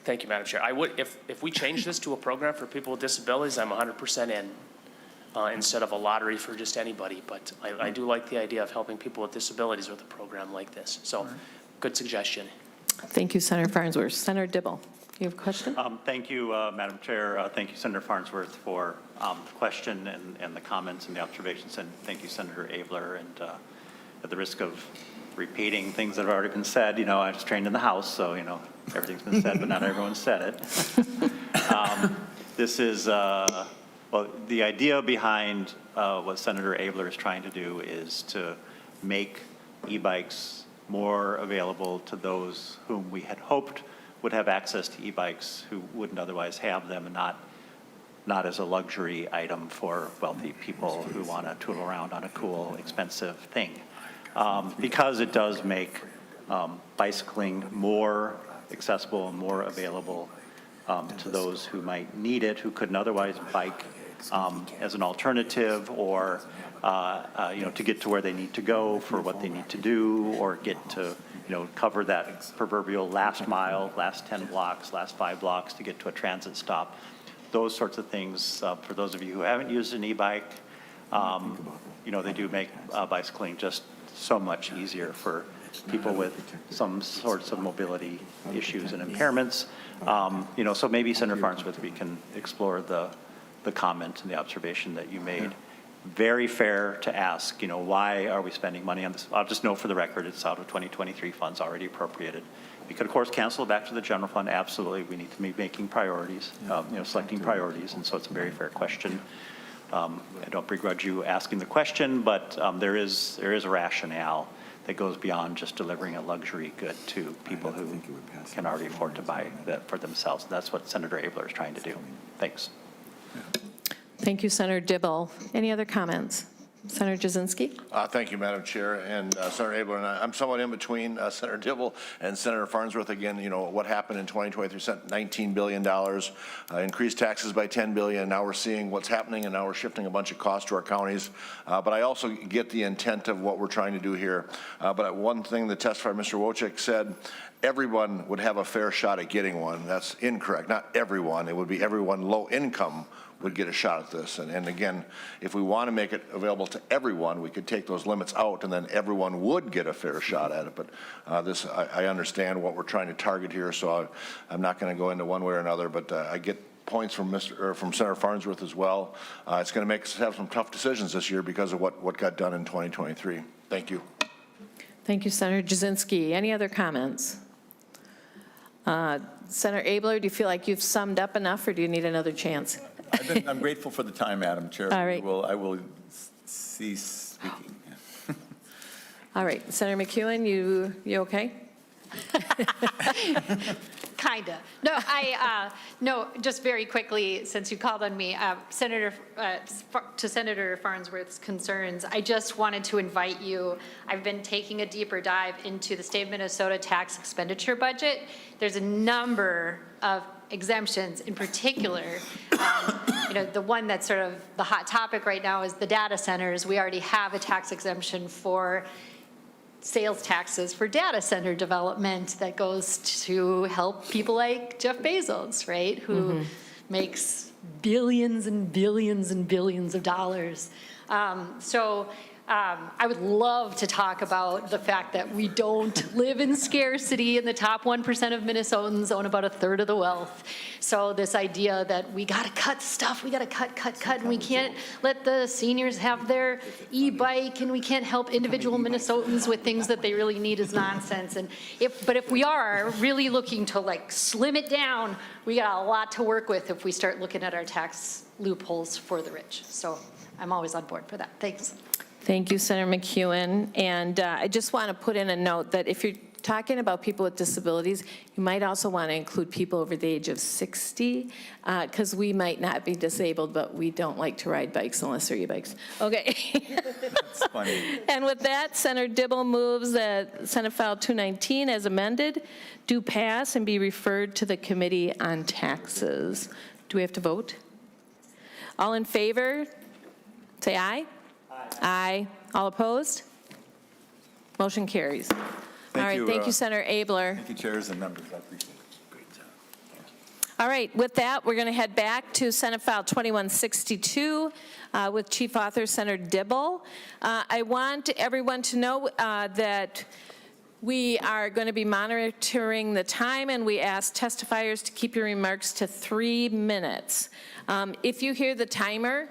Speaker 9: Thank you, Madam Chair. I would, if we change this to a program for people with disabilities, I'm 100% in, instead of a lottery for just anybody. But I do like the idea of helping people with disabilities with a program like this. So, good suggestion.
Speaker 1: Thank you, Senator Farnsworth. Senator Dibble, you have a question?
Speaker 2: Thank you, Madam Chair. Thank you, Senator Farnsworth, for the question and the comments and the observations. And thank you, Senator Abeler. And at the risk of repeating things that have already been said. You know, I was trained in the House, so, you know, everything's been said, but not everyone said it. This is, well, the idea behind what Senator Abeler is trying to do is to make e-bikes more available to those whom we had hoped would have access to e-bikes who wouldn't otherwise have them, and not as a luxury item for wealthy people who want to tool around on a cool, expensive thing. Because it does make bicycling more accessible and more available to those who might need it, who couldn't otherwise bike as an alternative, or you know, to get to where they need to go for what they need to do, or get to, you know, cover that proverbial last mile, last 10 blocks, last 5 blocks to get to a transit stop. Those sorts of things, for those of you who haven't used an e-bike, you know, they do make bicycling just so much easier for people with some sorts of mobility issues and impairments. You know, so maybe Senator Farnsworth, we can explore the comment and the observation that you made. Very fair to ask, you know, why are we spending money on this? I'll just note for the record, it's out of 2023 funds already appropriated. We could, of course, cancel it back to the general fund. Absolutely, we need to be making priorities, you know, selecting priorities, and so it's a very fair question. I don't begrudge you asking the question, but there is a rationale that goes beyond just delivering a luxury good to people who can already afford to buy that for themselves. And that's what Senator Abeler is trying to do. Thanks.
Speaker 1: Thank you, Senator Dibble. Any other comments? Senator Jasinski?
Speaker 10: Thank you, Madam Chair, and Senator Abeler, and I'm somewhat in between Senator Dibble and Senator Farnsworth. Again, you know, what happened in 2023, sent $19 billion, increased taxes by $10 billion. Now we're seeing what's happening, and now we're shifting a bunch of costs to our counties. But I also get the intent of what we're trying to do here. But one thing the testifier, Mr. Wojcik, said, everyone would have a fair shot at getting one. That's incorrect. Not everyone. It would be everyone low income would get a shot at this. And again, if we want to make it available to everyone, we could take those limits out and then everyone would get a fair shot at it. But I understand what we're trying to target here, so I'm not going to go into one way or another, but I get points from Senator Farnsworth as well. It's going to make us have some tough decisions this year because of what got done in 2023. Thank you.
Speaker 1: Thank you, Senator Jasinski. Any other comments? Senator Abeler, do you feel like you've summed up enough, or do you need another chance?
Speaker 5: I'm grateful for the time, Madam Chair.
Speaker 1: All right.
Speaker 5: I will cease speaking.
Speaker 1: All right, Senator McEwen, you okay?
Speaker 6: Kinda. No, no, just very quickly, since you called on me, to Senator Farnsworth's concerns, I just wanted to invite you, I've been taking a deeper dive into the state of Minnesota tax expenditure budget. There's a number of exemptions. In particular, you know, the one that's sort of the hot topic right now is the data centers. We already have a tax exemption for sales taxes for data center development that goes to help people like Jeff Bezos, right, who makes billions and billions and billions of dollars. I would love to talk about the fact that we don't live in scarcity, and the top 1% of Minnesotans own about a third of the wealth. So this idea that we got to cut stuff, we got to cut, and we can't let the seniors have their e-bike, and we can't help individual Minnesotans with things that they really need is nonsense. And but if we are really looking to like slim it down, we got a lot to work with if we start looking at our tax loopholes for the rich. So I'm always on board for that. Thanks.
Speaker 1: Thank you, Senator McEwen. And I just want to put in a note that if you're talking about people with disabilities, you might also want to include people over the age of 60, because we might not be disabled, but we don't like to ride bikes unless they're e-bikes. Okay.
Speaker 5: That's funny.
Speaker 1: And with that, Senator Dibble moves that Senate File 219 as amended do pass and be referred to the Committee on Taxes. Do we have to vote? All in favor, say aye. Aye. All opposed? Motion carries. All right, thank you, Senator Abeler.
Speaker 5: Thank you, chairs and members. I appreciate it. Great job.
Speaker 1: All right, with that, we're going to head back to Senate File 2162 with Chief Author Senator Dibble. I want everyone to know that we are going to be monitoring the time, and we ask testifiers to keep your remarks to 3 minutes. If you hear the timer,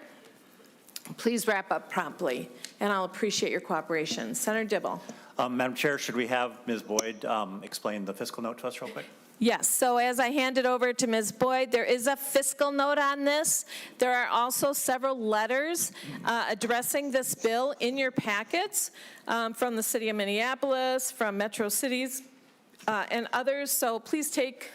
Speaker 1: please wrap up promptly, and I'll appreciate your cooperation. Senator Dibble.
Speaker 2: Madam Chair, should we have Ms. Boyd explain the fiscal note to us real quick?
Speaker 1: Yes, so as I hand it over to Ms. Boyd, there is a fiscal note on this. There are also several letters addressing this bill in your packets from the city of Minneapolis, from Metro Cities, and others, so please take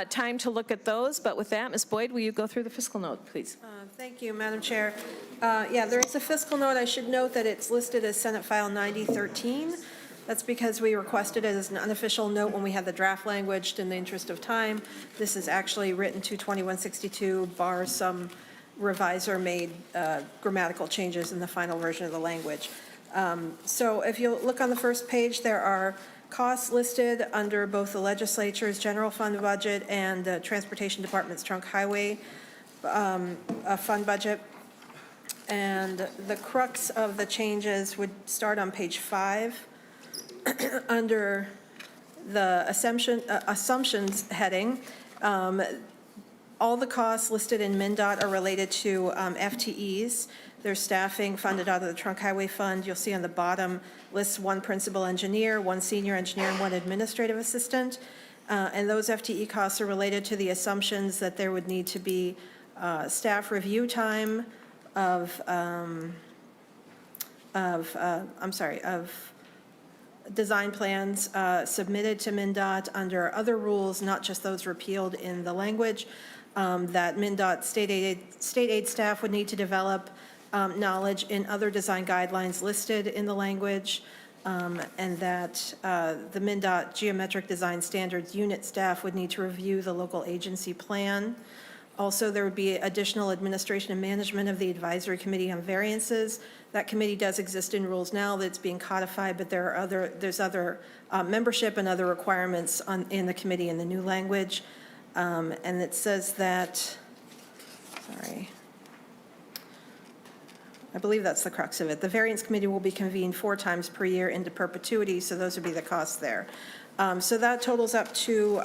Speaker 1: time to look at those. But with that, Ms. Boyd, will you go through the fiscal note, please?
Speaker 11: Thank you, Madam Chair. Yeah, there is a fiscal note. I should note that it's listed as Senate File 9013. That's because we requested it as an unofficial note when we had the draft language. In the interest of time, this is actually written to 2162, bar some revisor-made grammatical changes in the final version of the language. So if you look on the first page, there are costs listed under both the legislature's general fund budget and the Transportation Department's trunk highway fund budget. And the crux of the changes would start on page 5 under the assumptions heading. All the costs listed in MnDOT are related to FTEs. There's staffing funded out of the trunk highway fund. You'll see on the bottom lists one principal engineer, one senior engineer, and one administrative assistant. And those FTE costs are related to the assumptions that there would need to be staff review time of design plans submitted to MnDOT under other rules, not just those repealed in the language, that MnDOT state aid staff would need to develop knowledge in other design guidelines listed in the language, and that the MnDOT Geometric Design Standards unit staff would need to review the local agency plan. Also, there would be additional administration and management of the Advisory Committee on Variances. That committee does exist in rules now that's being codified, but there's other membership and other requirements in the committee in the new language. And it says that, I believe that's the crux of it. The Variance Committee will be convened 4 times per year into perpetuity, so those would be the costs there. So that totals up to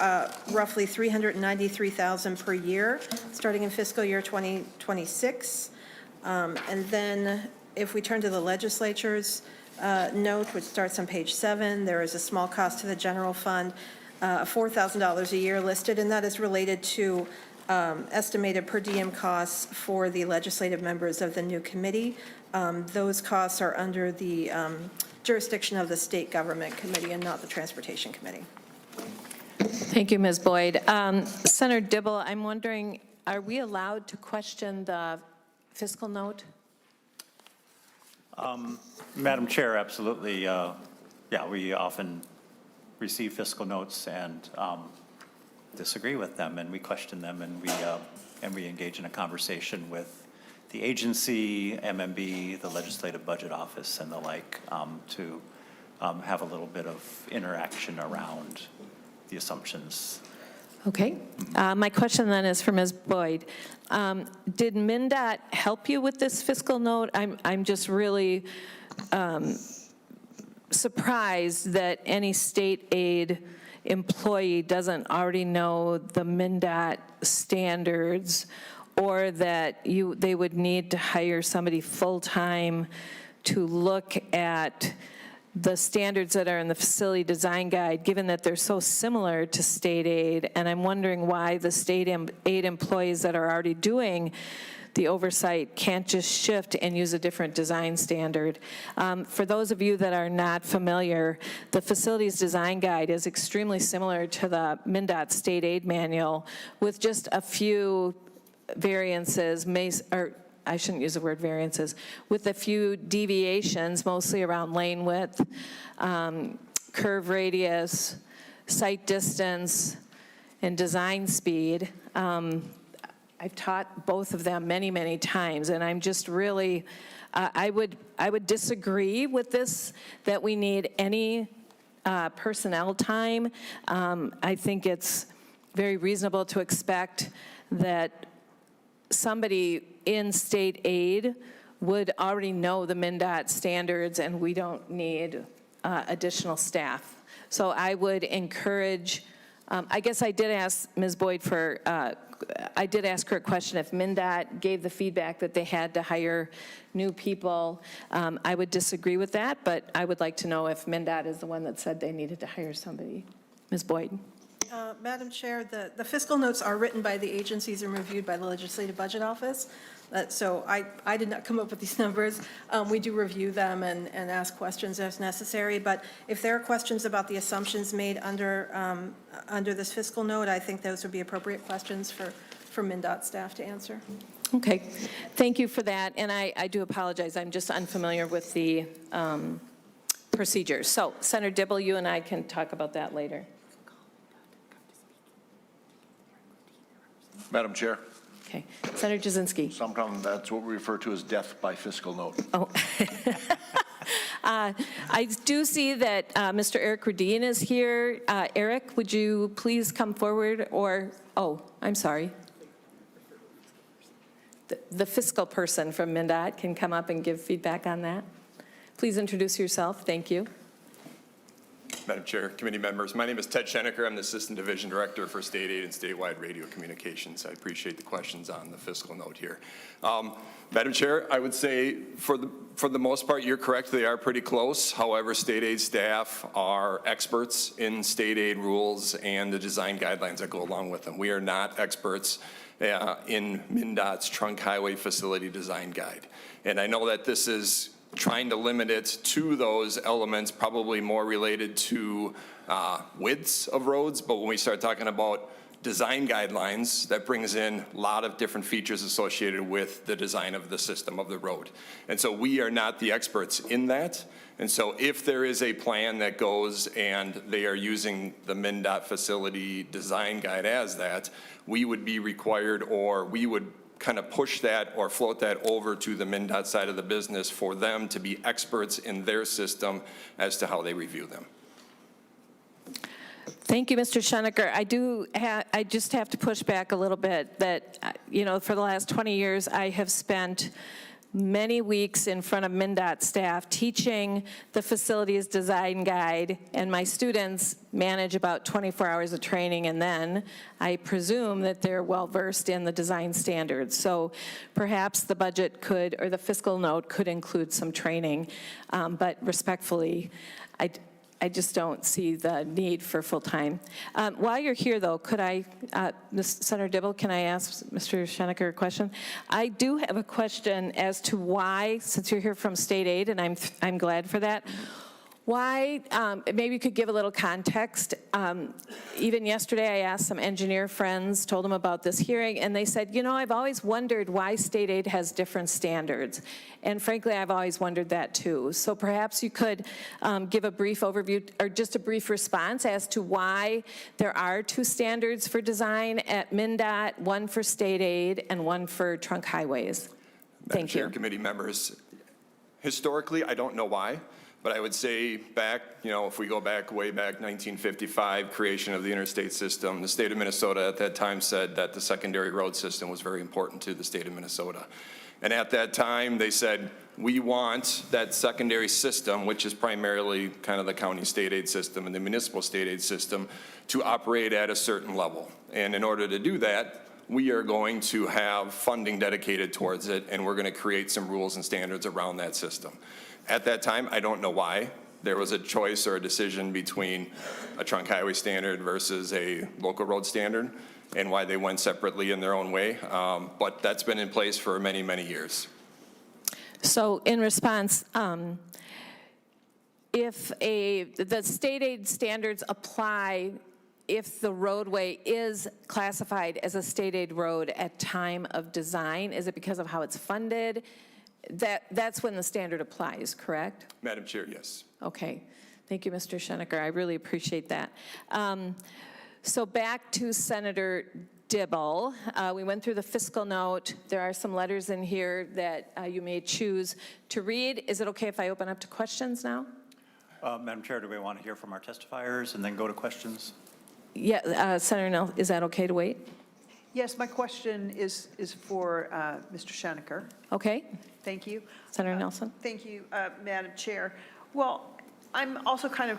Speaker 11: roughly $393,000 per year, starting in fiscal year 2026. And then if we turn to the legislature's note, which starts on page 7, there is a small cost to the general fund, $4,000 a year listed, and that is related to estimated per diem costs for the legislative members of the new committee. Those costs are under the jurisdiction of the State Government Committee and not the Transportation Committee.
Speaker 1: Thank you, Ms. Boyd. Senator Dibble, I'm wondering, are we allowed to question the fiscal note?
Speaker 2: Madam Chair, absolutely. Yeah, we often receive fiscal notes and disagree with them, and we question them, and we engage in a conversation with the agency, MMB, the Legislative Budget Office, and the like, to have a little bit of interaction around the assumptions.
Speaker 1: Okay. My question then is for Ms. Boyd. Did MnDOT help you with this fiscal note? I'm just really surprised that any state aid employee doesn't already know the MnDOT standards, or that they would need to hire somebody full-time to look at the standards that are in the facility design guide, given that they're so similar to state aid. And I'm wondering why the state aid employees that are already doing the oversight can't just shift and use a different design standard. For those of you that are not familiar, the facilities design guide is extremely similar to the MnDOT state aid manual, with just a few variances, or I shouldn't use the word variances, with a few deviations, mostly around lane width, curve radius, sight distance, and design speed. I've taught both of them many, many times, and I'm just really, I would disagree with this, that we need any personnel time. I think it's very reasonable to expect that somebody in state aid would already know the MnDOT standards, and we don't need additional staff. So I would encourage I guess I did ask Ms. Boyd I did ask her a question. If MnDOT gave the feedback that they had to hire new people, I would disagree with that, but I would like to know if MnDOT is the one that said they needed to hire somebody. Ms. Boyd?
Speaker 11: Madam Chair, the fiscal notes are written by the agencies and reviewed by the Legislative Budget Office. So I did not come up with these numbers. We do review them and ask questions as necessary. But if there are questions about the assumptions made under this fiscal note, I think those would be appropriate questions for MnDOT staff to answer.
Speaker 1: Okay, thank you for that. And I do apologize. I'm just unfamiliar with the procedures. So Senator Dibble, you and I can talk about that later.
Speaker 10: Madam Chair,
Speaker 1: Okay, Senator Jasinski.
Speaker 10: sometimes that's what we refer to as death by fiscal note.
Speaker 1: Oh. I do see that Mr. Eric Radine is here. Eric, would you please come forward? Or, oh, I'm sorry. The fiscal person from MnDOT can come up and give feedback on that. Please introduce yourself. Thank you.
Speaker 12: Madam Chair, committee members, my name is Ted Schenecker. I'm the Assistant Division Director for State Aid and Statewide Radio Communications. I appreciate the questions on the fiscal note here. Madam Chair, I would say for the most part, you're correct. They are pretty close. However, State Aid staff are experts in State Aid rules and the design guidelines that go along with them. We are not experts in MnDOT's Trunk Highway Facility Design Guide. And I know that this is trying to limit it to those elements, probably more related to widths of roads. But when we start talking about design guidelines, that brings in a lot of different features associated with the design of the system of the road. And so we are not the experts in that. And so if there is a plan that goes and they are using the MnDOT facility design guide as that, we would be required, or we would kind of push that or float that over to the MnDOT side of the business for them to be experts in their system as to how they review them.
Speaker 1: Thank you, Mr. Schenecker. I just have to push back a little bit that, for the last 20 years, I have spent many weeks in front of MnDOT staff teaching the facilities design guide, and my students manage about 24 hours of training, and then I presume that they're well-versed in the design standards. So perhaps the budget could, or the fiscal note could include some training, but respectfully, I just don't see the need for full-time. While you're here, though, could I, Senator Dibble, can I ask Mr. Schenecker a question? I do have a question as to why, since you're here from State Aid, and I'm glad for that, why, maybe you could give a little context. Even yesterday, I asked some engineer friends, told them about this hearing, and they said, I've always wondered why State Aid has different standards. And frankly, I've always wondered that too. So perhaps you could give a brief overview, or just a brief response as to why there are two standards for design at MnDOT, one for State Aid and one for trunk highways. Thank you.
Speaker 12: Committee members, historically, I don't know why. But I would say back, if we go back, way back, 1955, creation of the interstate system, the state of Minnesota at that time said that the secondary road system was very important to the state of Minnesota. And at that time, they said, we want that secondary system, which is primarily kind of the county state aid system and the municipal state aid system, to operate at a certain level. And in order to do that, we are going to have funding dedicated towards it, and we're going to create some rules and standards around that system. At that time, I don't know why there was a choice or a decision between a trunk highway standard versus a local road standard, and why they went separately in their own way. But that's been in place for many, many years.
Speaker 1: So in response, if the state aid standards apply if the roadway is classified as a state aid road at time of design, is it because of how it's funded? That's when the standard applies, correct?
Speaker 12: Madam Chair, yes.
Speaker 1: Okay. Thank you, Mr. Schenecker. I really appreciate that. So back to Senator Dibble. We went through the fiscal note. There are some letters in here that you may choose to read. Is it okay if I open up to questions now?
Speaker 2: Madam Chair, do we want to hear from our testifiers and then go to questions?
Speaker 1: Yeah, Senator Nelson, is that okay to wait?
Speaker 13: Yes, my question is for Mr. Schenecker.
Speaker 1: Okay.
Speaker 13: Thank you.
Speaker 1: Senator Nelson?
Speaker 13: Thank you, Madam Chair. Well, I'm also kind of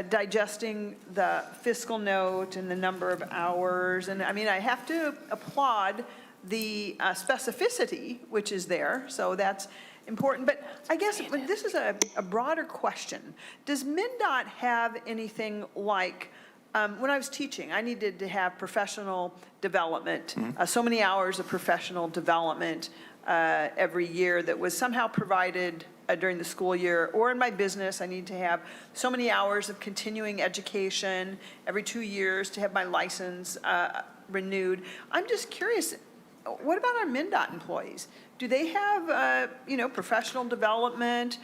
Speaker 13: digesting the fiscal note and the number of hours, and I mean, I have to applaud the specificity which is there, so that's important. But I guess this is a broader question. Does MnDOT have anything like, when I was teaching, I needed to have professional development, so many hours of professional development every year that was somehow provided during the school year, or in my business, I need to have so many hours of continuing education every 2 years to have my license renewed. I'm just curious, what about our MnDOT employees? Do they have, professional development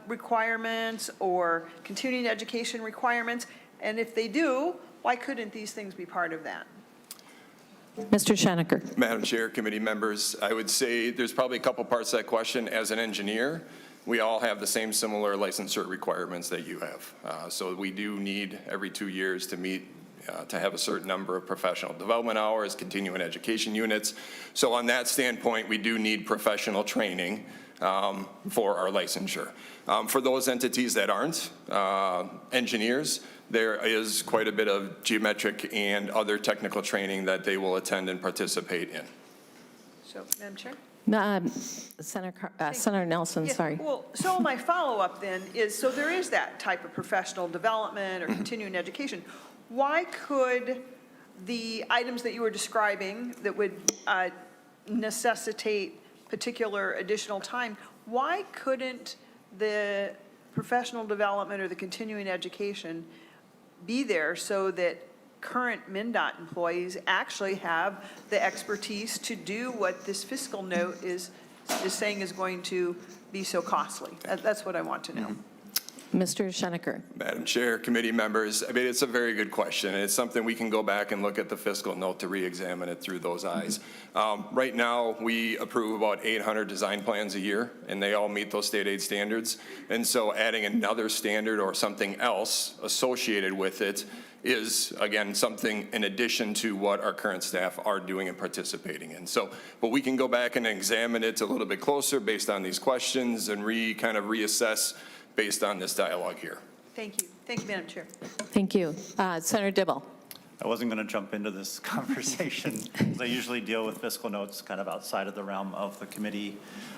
Speaker 13: requirements or continuing education requirements? And if they do, why couldn't these things be part of that?
Speaker 1: Mr. Schoenecker.
Speaker 12: Madam Chair, committee members, I would say there's probably a couple parts to that question. As an engineer, we all have the same similar licensure requirements that you have. So we do need every 2 years to meet, to have a certain number of professional development hours, continuing education units. So on that standpoint, we do need professional training for our licensure. For those entities that aren't engineers, there is quite a bit of geometric and other technical training that they will attend and participate in.
Speaker 13: So, Madam Chair?
Speaker 1: Senator Nelson,
Speaker 13: Yeah,
Speaker 1: sorry.
Speaker 13: Well, so my follow-up then is, so there is that type of professional development or continuing education. Why could the items that you were describing that would necessitate particular additional time, why couldn't the professional development or the continuing education be there so that current MnDOT employees actually have the expertise to do what this fiscal note is saying is going to be so costly? That's what I want to know.
Speaker 1: Mr. Schoenecker.
Speaker 12: Madam Chair, committee members, I mean, it's a very good question, and it's something we can go back and look at the fiscal note to re-examine it through those eyes. Right now, we approve about 800 design plans a year, and they all meet those state aid standards. And so adding another standard or something else associated with it is, again, something in addition to what our current staff are doing and participating in. So, but we can go back and examine it a little bit closer based on these questions and kind of reassess based on this dialogue here.
Speaker 13: Thank you. Thank you, Madam Chair.
Speaker 1: Thank you. Senator Dibble.
Speaker 2: I wasn't going to jump into this conversation, because I usually deal with fiscal notes kind of outside of the realm of the committee.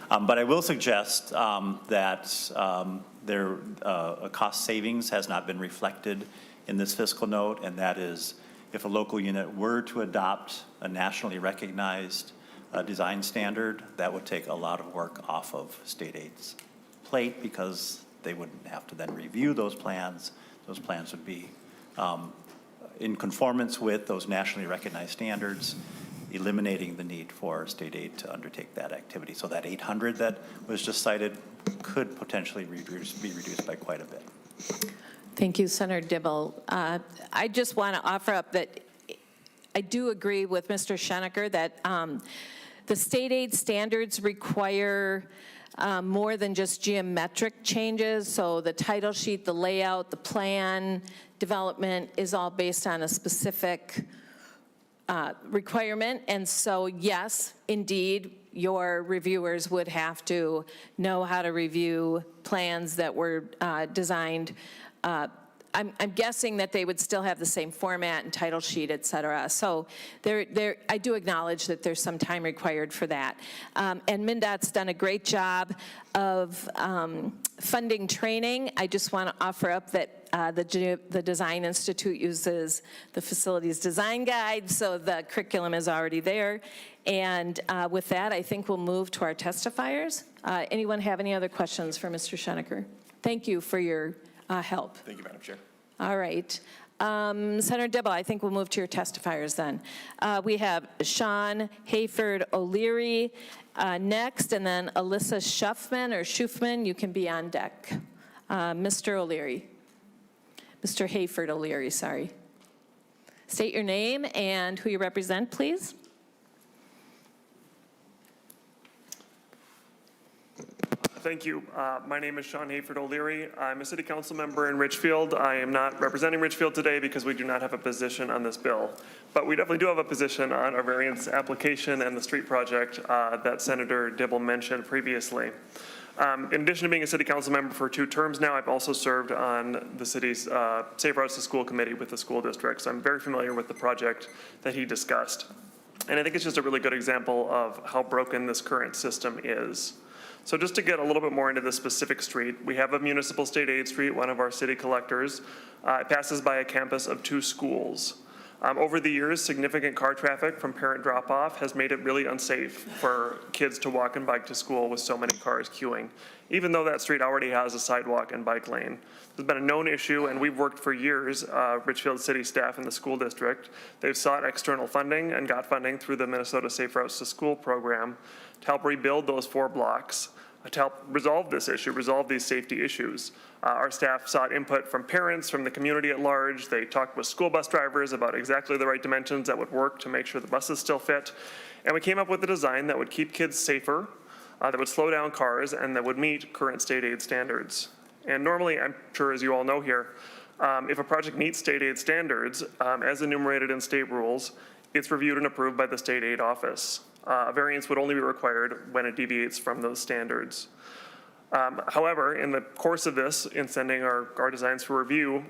Speaker 2: But I will suggest that a cost savings has not been reflected in this fiscal note, and that is if a local unit were to adopt a nationally recognized design standard, that would take a lot of work off of state aid's plate, because they wouldn't have to then review those plans. Those plans would be in conformance with those nationally recognized standards, eliminating the need for state aid to undertake that activity. So that 800 that was just cited could potentially be reduced by quite a bit.
Speaker 1: Thank you, Senator Dibble. I just want to offer up that I do agree with Mr. Schoenecker that the state aid standards require more than just geometric changes. So the title sheet, the layout, the plan development is all based on a specific requirement. And so, yes, indeed, your reviewers would have to know how to review plans that were designed. I'm guessing that they would still have the same format and title sheet, et cetera. So I do acknowledge that there's some time required for that. And MnDOT's done a great job of funding training. I just want to offer up that the Design Institute uses the Facilities Design Guide, so the curriculum is already there. And with that, I think we'll move to our testifiers. Anyone have any other questions for Mr. Schoenecker? Thank you for your help.
Speaker 12: Thank you, Madam Chair.
Speaker 1: All right. Senator Dibble, I think we'll move to your testifiers then. We have Sean Hayford O'Leary next, and then Alyssa Schuffman, you can be on deck. Mr. O'Leary. Mr. Hayford O'Leary, sorry. State your name and who you represent, please.
Speaker 14: Thank you. My name is Sean Hayford O'Leary. I'm a city council member in Richfield. I am not representing Richfield today because we do not have a position on this bill. But we definitely do have a position on our variance application and the street project that Senator Dibble mentioned previously. In addition to being a city council member for 2 terms now, I've also served on the city's Safe Routes to School committee with the school district. So I'm very familiar with the project that he discussed. And I think it's just a really good example of how broken this current system is. So just to get a little bit more into the specific street, we have a municipal state aid street, one of our city collectors. It passes by a campus of 2 schools. Over the years, significant car traffic from parent drop-off has made it really unsafe for kids to walk and bike to school with so many cars queuing, even though that street already has a sidewalk and bike lane. There's been a known issue, and we've worked for years, Richfield City staff and the school district. They've sought external funding and got funding through the Minnesota Safe Routes to School program to help rebuild those 4 blocks, to help resolve this issue, resolve these safety issues. Our staff sought input from parents, from the community at large. They talked with school bus drivers about exactly the right dimensions that would work to make sure the buses still fit. And we came up with a design that would keep kids safer, that would slow down cars, and that would meet current state aid standards. And normally, I'm sure as you all know here, if a project meets state aid standards, as enumerated in state rules, it's reviewed and approved by the state aid office. A variance would only be required when it deviates from those standards. However, in the course of this, in sending our designs for review,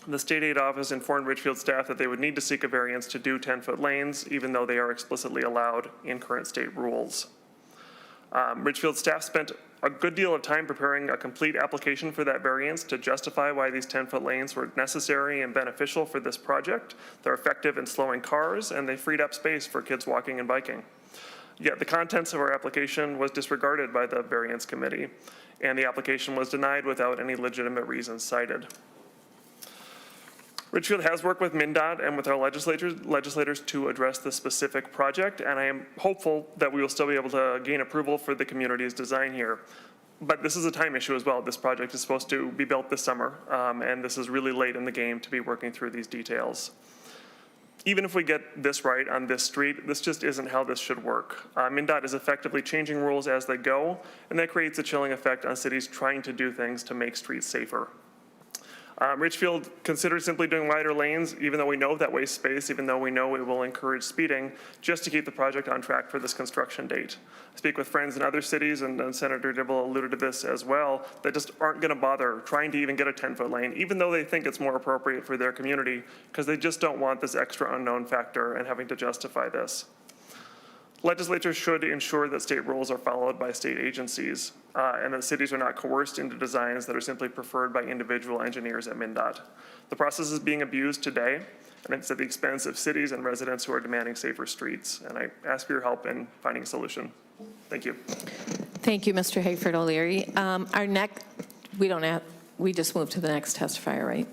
Speaker 14: the state aid office informed Richfield staff that they would need to seek a variance to do 10-foot lanes, even though they are explicitly allowed in current state rules. Richfield staff spent a good deal of time preparing a complete application for that variance to justify why these 10-foot lanes were necessary and beneficial for this project. They're effective in slowing cars, and they freed up space for kids walking and biking. Yet the contents of our application was disregarded by the variance committee, and the application was denied without any legitimate reasons cited. Richfield has worked with MnDOT and with our legislators to address this specific project, and I am hopeful that we will still be able to gain approval for the community's design here. But this is a time issue as well. This project is supposed to be built this summer, and this is really late in the game to be working through these details. Even if we get this right on this street, this just isn't how this should work. MnDOT is effectively changing rules as they go, and that creates a chilling effect on cities trying to do things to make streets safer. Richfield considered simply doing wider lanes, even though we know that wastes space, even though we know it will encourage speeding, just to keep the project on track for this construction date. I speak with friends in other cities, and Senator Dibble alluded to this as well, that just aren't going to bother trying to even get a 10-foot lane, even though they think it's more appropriate for their community, because they just don't want this extra unknown factor and having to justify this. Legislature should ensure that state rules are followed by state agencies and that cities are not coerced into designs that are simply preferred by individual engineers at MnDOT. The process is being abused today, and it's at the expense of cities and residents who are demanding safer streets. And I ask for your help in finding a solution. Thank you.
Speaker 1: Thank you, Mr. Hayford O'Leary. Our next, we just moved to the next testifier, right?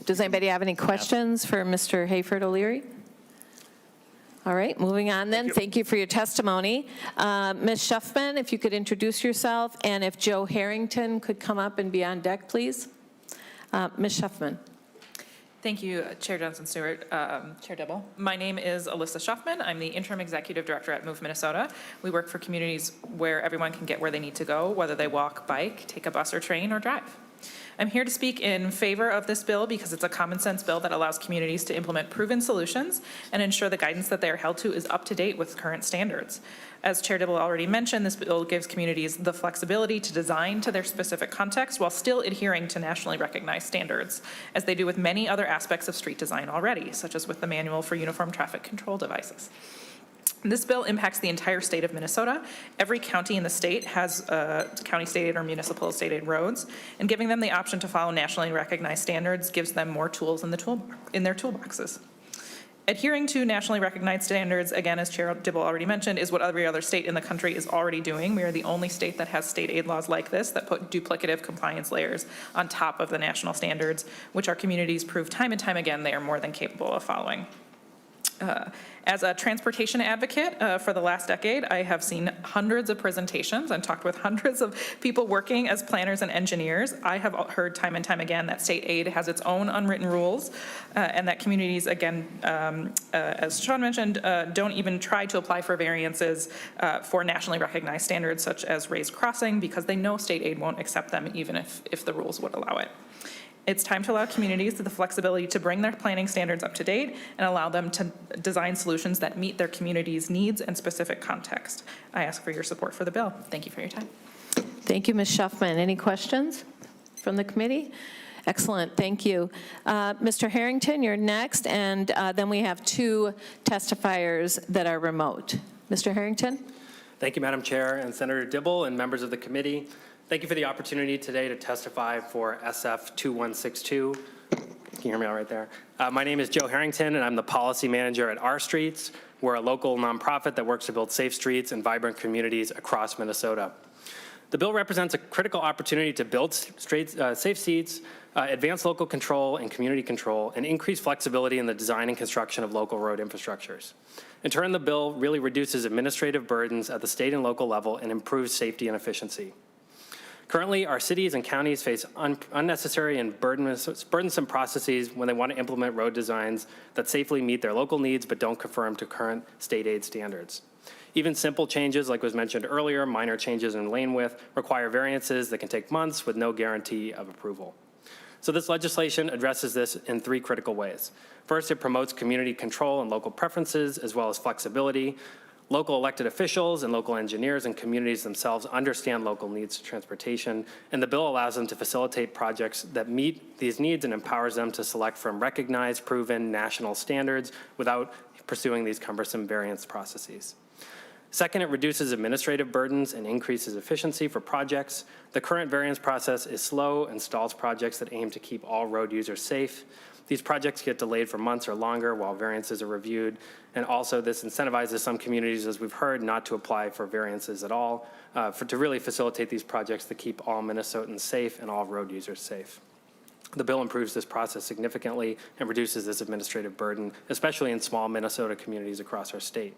Speaker 1: Does anybody have any questions for Mr. Hayford O'Leary? All right, moving on then. Thank you for your testimony. Ms. Schuffman, if you could introduce yourself, and if Joe Harrington could come up and be on deck, please. Ms. Schuffman.
Speaker 15: Thank you, Chair Johnson-Stewart, Chair Dibble. My name is Alyssa Schuffman. I'm the Interim Executive Director at Move Minnesota. We work for communities where everyone can get where they need to go, whether they walk, bike, take a bus or train, or drive. I'm here to speak in favor of this bill because it's a common sense bill that allows communities to implement proven solutions and ensure the guidance that they are held to is up to date with current standards. As Chair Dibble already mentioned, this bill gives communities the flexibility to design to their specific context while still adhering to nationally recognized standards, as they do with many other aspects of street design already, such as with the Manual for Uniform Traffic Control Devices. This bill impacts the entire state of Minnesota. Every county in the state has county state aid or municipal state aid roads, and giving them the option to follow nationally recognized standards gives them more tools in their toolboxes. Adhering to nationally recognized standards, again, as Chair Dibble already mentioned, is what every other state in the country is already doing. We are the only state that has state aid laws like this that put duplicative compliance layers on top of the national standards, which our communities prove time and time again they are more than capable of following. As a transportation advocate for the last decade, I have seen hundreds of presentations and talked with hundreds of people working as planners and engineers. I have heard time and time again that state aid has its own unwritten rules and that communities, again, as Sean mentioned, don't even try to apply for variances for nationally recognized standards such as raised crossing because they know state aid won't accept them even if the rules would allow it. It's time to allow communities the flexibility to bring their planning standards up to date and allow them to design solutions that meet their community's needs and specific context. I ask for your support for the bill. Thank you for your time.
Speaker 1: Thank you, Ms. Shuffman. Any questions from the committee? Excellent, thank you. Mr. Harrington, you're next, and then we have two testifiers that are remote. Mr. Harrington?
Speaker 16: Thank you, Madam Chair, and Senator Dibble and members of the committee. Thank you for the opportunity today to testify for SF 2162. Can you hear me all right there? My name is Joe Harrington, and I'm the policy manager at Our Streets. We're a local nonprofit that works to build safe streets and vibrant communities across Minnesota. The bill represents a critical opportunity to build safe streets, advance local control and community control, and increase flexibility in the design and construction of local road infrastructures. In turn, the bill really reduces administrative burdens at the state and local level and improves safety and efficiency. Currently, our cities and counties face unnecessary and burdensome processes when they want to implement road designs that safely meet their local needs but don't conform to current state aid standards. Even simple changes, like was mentioned earlier, minor changes in lane width, require variances that can take months with no guarantee of approval. So this legislation addresses this in three critical ways. First, it promotes community control and local preferences, as well as flexibility. Local elected officials and local engineers and communities themselves understand local needs to transportation, and the bill allows them to facilitate projects that meet these needs and empowers them to select from recognized, proven national standards without pursuing these cumbersome variance processes. Second, it reduces administrative burdens and increases efficiency for projects. The current variance process is slow and stalls projects that aim to keep all road users safe. These projects get delayed for months or longer while variances are reviewed. And also this incentivizes some communities, as we've heard, not to apply for variances at all, to really facilitate these projects to keep all Minnesotans safe and all road users safe. The bill improves this process significantly and reduces this administrative burden, especially in small Minnesota communities across our state.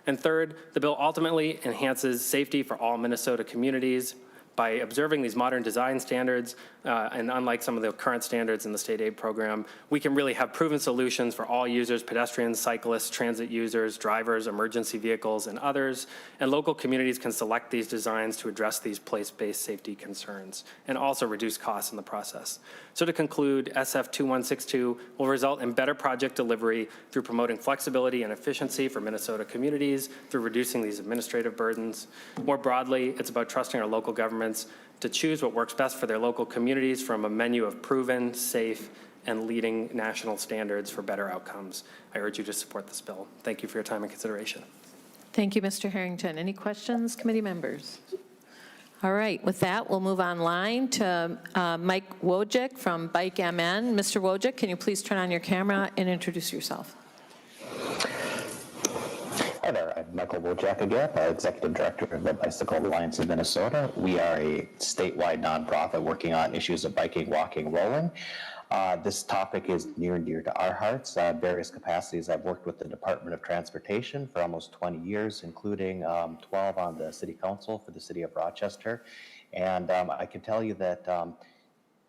Speaker 16: And third, the bill ultimately enhances safety for all Minnesota communities by observing these modern design standards, and unlike some of the current standards in the state aid program, we can really have proven solutions for all users, pedestrians, cyclists, transit users, drivers, emergency vehicles, and others. And local communities can select these designs to address these place-based safety concerns and also reduce costs in the process. So to conclude, SF 2162 will result in better project delivery through promoting flexibility and efficiency for Minnesota communities, through reducing these administrative burdens. More broadly, it's about trusting our local governments to choose what works best for their local communities from a menu of proven, safe, and leading national standards for better outcomes. I urge you to support this bill. Thank you for your time and consideration.
Speaker 1: Thank you, Mr. Harrington. Any questions, committee members? All right, with that, we'll move online to Mike Wojcik from Bike MN. Mr. Wojcik, can you please turn on your camera and introduce yourself?
Speaker 8: Hi there, I'm Michael Wojcik again, Executive Director of the Bicycle Alliance of Minnesota. We are a statewide nonprofit working on issues of biking, walking, rolling. This topic is near and dear to our hearts. Various capacities, I've worked with the Department of Transportation for almost 20 years, including 12 on the City Council for the City of Rochester. And I can tell you that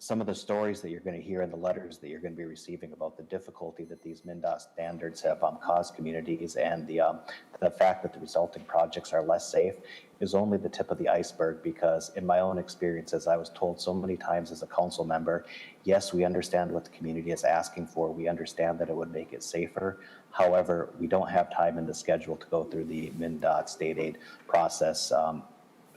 Speaker 8: some of the stories that you're going to hear in the letters that you're going to be receiving about the difficulty that these MnDOT standards have caused communities and the fact that the resulting projects are less safe is only the tip of the iceberg, because in my own experiences, I was told so many times as a council member, yes, we understand what the community is asking for. We understand that it would make it safer. However, we don't have time in the schedule to go through the MnDOT state aid process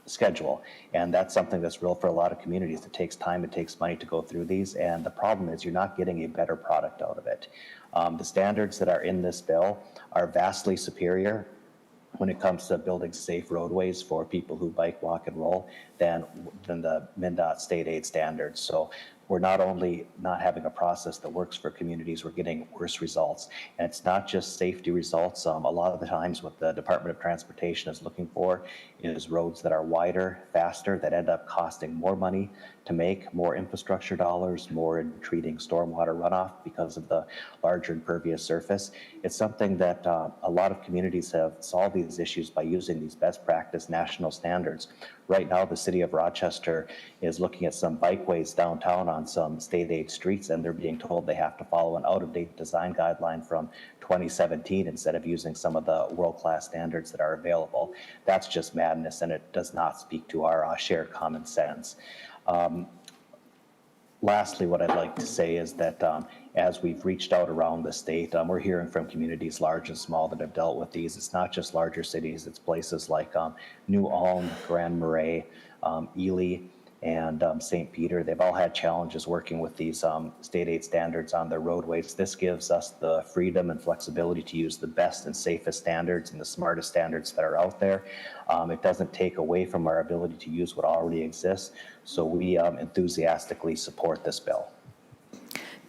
Speaker 8: schedule. And that's something that's real for a lot of communities. It takes time, it takes money to go through these. And the problem is you're not getting a better product out of it. The standards that are in this bill are vastly superior when it comes to building safe roadways for people who bike, walk, and roll than the MnDOT state aid standards. So we're not only not having a process that works for communities, we're getting worse results. And it's not just safety results. A lot of the times what the Department of Transportation is looking for is roads that are wider, faster, that end up costing more money to make, more infrastructure dollars, more in treating stormwater runoff because of the larger impervious surface. It's something that a lot of communities have solved these issues by using these best practice national standards. Right now, the city of Rochester is looking at some bikeways downtown on some state aid streets, and they're being told they have to follow an out-of-date design guideline from 2017 instead of using some of the world-class standards that are available. That's just madness, and it does not speak to our shared common sense. Lastly, what I'd like to say is that as we've reached out around the state, we're hearing from communities large and small that have dealt with these. It's not just larger cities, it's places like New Ulm, Grand Marais, Ely, and St. Peter. They've all had challenges working with these state aid standards on their roadways. This gives us the freedom and flexibility to use the best and safest standards and the smartest standards that are out there. It doesn't take away from our ability to use what already exists, so we enthusiastically support this bill.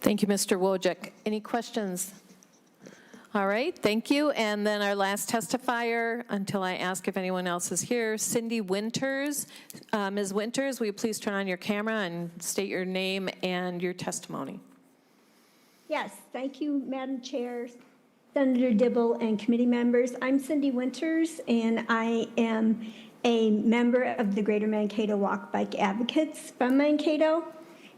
Speaker 1: Thank you, Mr. Wojcik. Any questions? All right, thank you. And then our last testifier, until I ask if anyone else is here, Cindy Winters. Ms. Winters, will you please turn on your camera and state your name and your testimony?
Speaker 17: Yes, thank you, Madam Chair, Senator Dibble, and committee members. I'm Cindy Winters, and I am a member of the Greater Mankato Walk Bike Advocates from Mankato,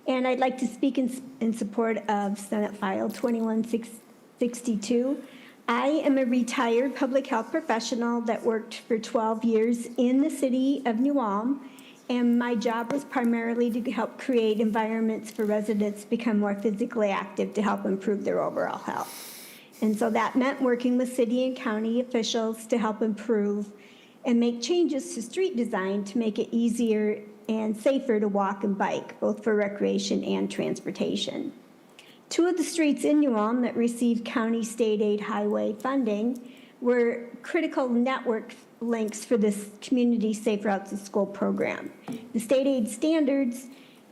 Speaker 17: and I'd like to speak in support of Senate File 2162. I am a retired public health professional that worked for 12 years in the city of New Ulm, and my job was primarily to help create environments for residents to become more physically active to help improve their overall health. And so that meant working with city and county officials to help improve and make changes to street design to make it easier and safer to walk and bike, both for recreation and transportation. Two of the streets in New Ulm that received county state aid highway funding were critical network links for this community safe routes to school program. The state aid standards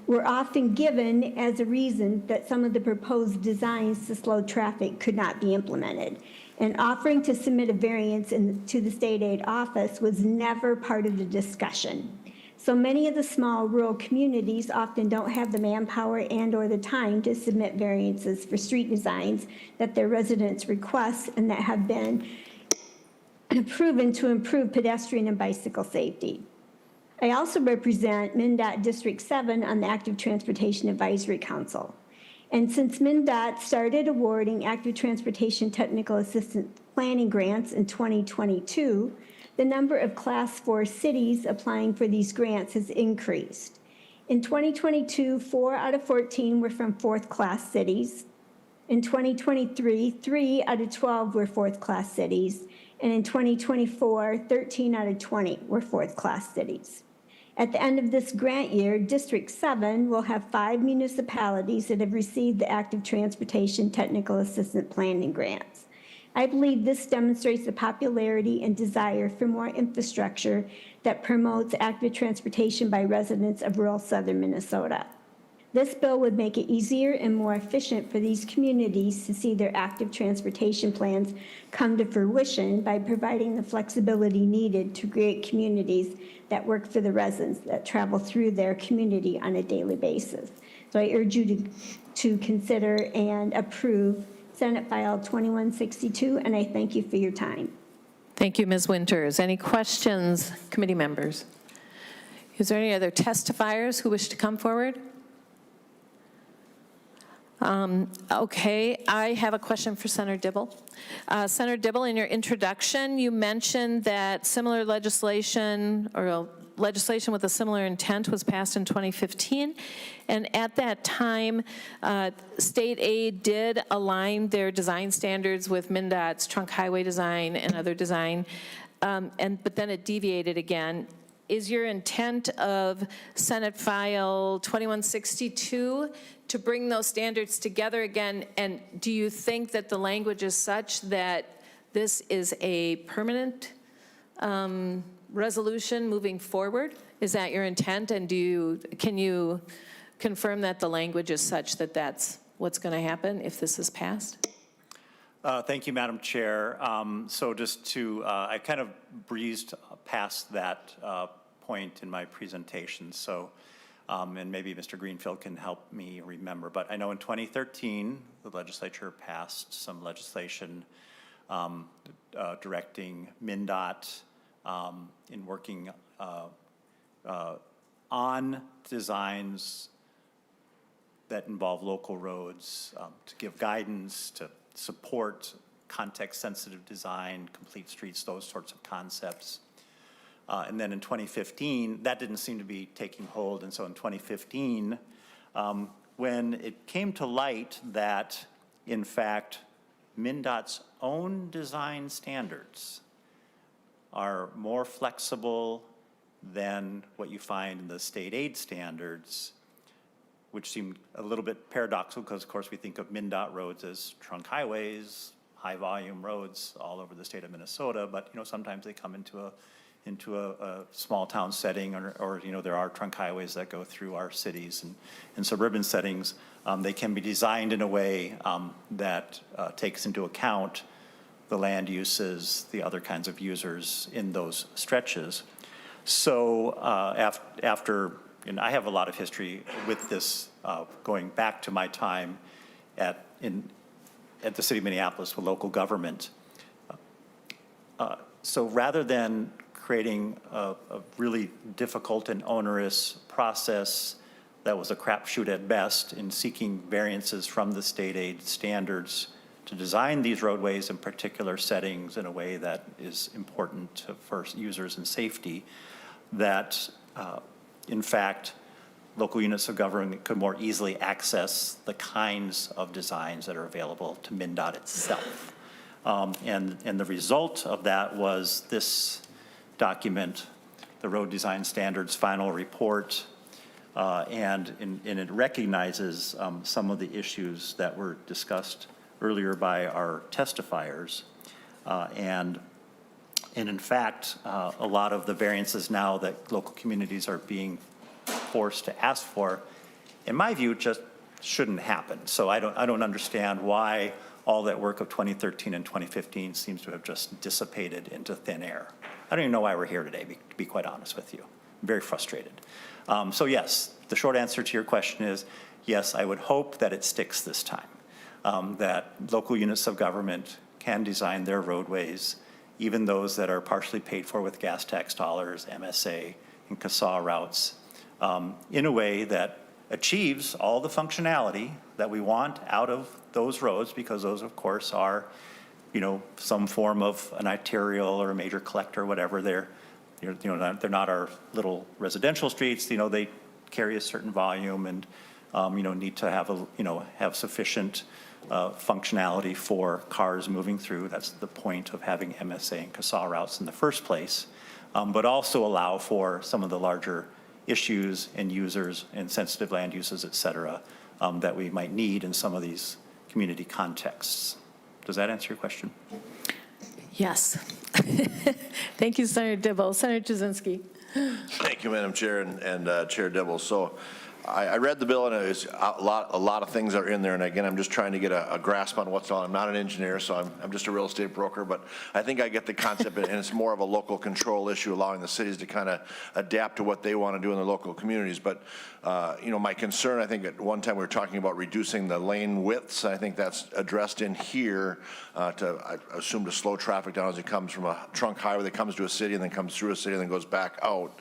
Speaker 17: were often given as a reason that some of the proposed designs to slow traffic could not be implemented. And offering to submit a variance to the state aid office was never part of the discussion. So many of the small rural communities often don't have the manpower and or the time to submit variances for street designs that their residents request and that have been proven to improve pedestrian and bicycle safety. I also represent MnDOT District 7 on the Active Transportation Advisory Council. And since MnDOT started awarding active transportation technical assistance planning grants in 2022, the number of Class 4 cities applying for these grants has increased. In 2022, 4 out of 14 were from fourth-class cities. In 2023, 3 out of 12 were fourth-class cities. And in 2024, 13 out of 20 were fourth-class cities. At the end of this grant year, District 7 will have 5 municipalities that have received the Active Transportation Technical Assistance Planning grants. I believe this demonstrates the popularity and desire for more infrastructure that promotes active transportation by residents of rural southern Minnesota. This bill would make it easier and more efficient for these communities to see their active transportation plans come to fruition by providing the flexibility needed to create communities that work for the residents that travel through their community on a daily basis. So I urge you to consider and approve Senate File 2162, and I thank you for your time.
Speaker 1: Thank you, Ms. Winters. Any questions, committee members? Is there any other testifiers who wish to come forward? Okay, I have a question for Senator Dibble. Senator Dibble, in your introduction, you mentioned that similar legislation or legislation with a similar intent was passed in 2015, and at that time, state aid did align their design standards with MnDOT's trunk highway design and other design, but then it deviated again. Is your intent of Senate File 2162 to bring those standards together again? And do you think that the language is such that this is a permanent resolution moving forward? Is that your intent? And can you confirm that the language is such that that's what's going to happen if this is passed?
Speaker 2: Thank you, Madam Chair. So just to, I kind of breezed past that point in my presentation. So, and maybe Mr. Greenfield can help me remember. But I know in 2013, the legislature passed some legislation directing MnDOT in working on designs that involve local roads to give guidance, to support context-sensitive design, complete streets, those sorts of concepts. And then in 2015, that didn't seem to be taking hold. And so in 2015, when it came to light that, in fact, MnDOT's own design standards are more flexible than what you find in the state aid standards, which seemed a little bit paradoxical because, of course, we think of MnDOT roads as trunk highways, high-volume roads all over the state of Minnesota, but, sometimes they come into a small-town setting, or, there are trunk highways that go through our cities and suburban settings. They can be designed in a way that takes into account the land uses, the other kinds of users in those stretches. So after, and I have a lot of history with this going back to my time at the city of Minneapolis with local government. So rather than creating a really difficult and onerous process that was a crapshoot at best in seeking variances from the state aid standards to design these roadways in particular settings in a way that is important for users and safety, that in fact, local units of government could more easily access the kinds of designs that are available to MnDOT itself. And the result of that was this document, the Road Design Standards Final Report, and it recognizes some of the issues that were discussed earlier by our testifiers. And in fact, a lot of the variances now that local communities are being forced to ask for, in my view, just shouldn't happen. So I don't understand why all that work of 2013 and 2015 seems to have just dissipated into thin air. I don't even know why we're here today, to be quite honest with you. I'm very frustrated. So yes, the short answer to your question is, yes, I would hope that it sticks this time, that local units of government can design their roadways, even those that are partially paid for with gas tax dollars, MSA, and CASA routes, in a way that achieves all the functionality that we want out of those roads, because those, of course, are, some form of an arterial or a major collector, or whatever. They're not our little residential streets. They carry a certain volume and, need to have have sufficient functionality for cars moving through. That's the point of having MSA and CASA routes in the first place, but also allow for some of the larger issues and users and sensitive land uses, et cetera, that we might need in some of these community contexts. Does that answer your question?
Speaker 1: Yes. Thank you, Senator Dibble. Senator Jasinski.
Speaker 10: Thank you, Madam Chair and Chair Dibble. So I read the bill, and it's a lot of things are in there. And again, I'm just trying to get a grasp on what's on. I'm not an engineer, so I'm just a real estate broker, but I think I get the concept, and it's more of a local control issue, allowing the cities to kind of adapt to what they want to do in their local communities. But my concern, I think at one time we were talking about reducing the lane widths. I think that's addressed in here I assume, to slow traffic down as it comes from a trunk highway that comes to a city and then comes through a city and then goes back out.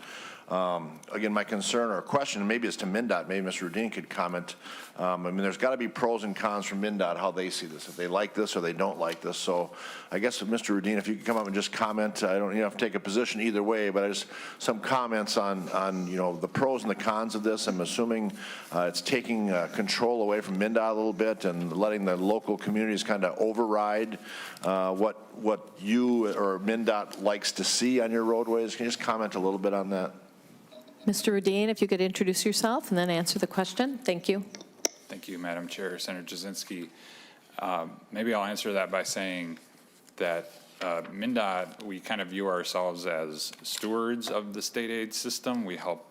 Speaker 10: Again, my concern or question, and maybe it's to MnDOT, maybe Mr. Rudin could comment. There's got to be pros and cons from MnDOT, how they see this, if they like this or they don't like this. So I guess, Mr. Rudin, if you could come up and just comment, I don't have to take a position either way, but just some comments on the pros and the cons of this. I'm assuming it's taking control away from MnDOT a little bit and letting the local communities kind of override what you or MnDOT likes to see on your roadways. Can you just comment a little bit on that?
Speaker 1: Mr. Rudin, if you could introduce yourself and then answer the question. Thank you.
Speaker 18: Thank you, Madam Chair. Senator Jasinski. Maybe I'll answer that by saying that MnDOT, we kind of view ourselves as stewards of the state aid system. We help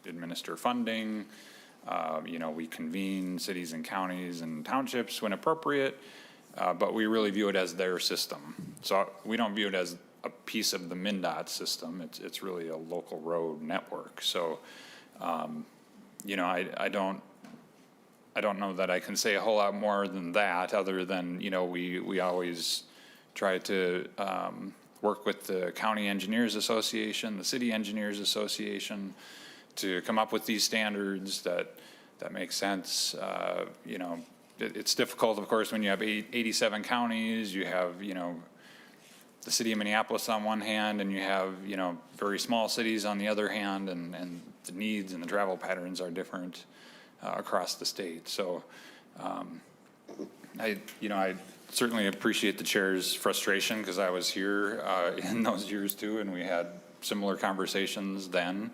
Speaker 18: administer funding. We convene cities and counties and townships when appropriate, but we really view it as their system. So we don't view it as a piece of the MnDOT system. It's really a local road network. So, I don't know that I can say a whole lot more than that, other than, we always try to work with the County Engineers Association, the City Engineers Association, to come up with these standards that make sense. It's difficult, of course, when you have 87 counties, you have, the city of Minneapolis on one hand, and you have, very small cities on the other hand, and the needs and the travel patterns are different. across the state. So I certainly appreciate the chair's frustration because I was here in those years too, and we had similar conversations then.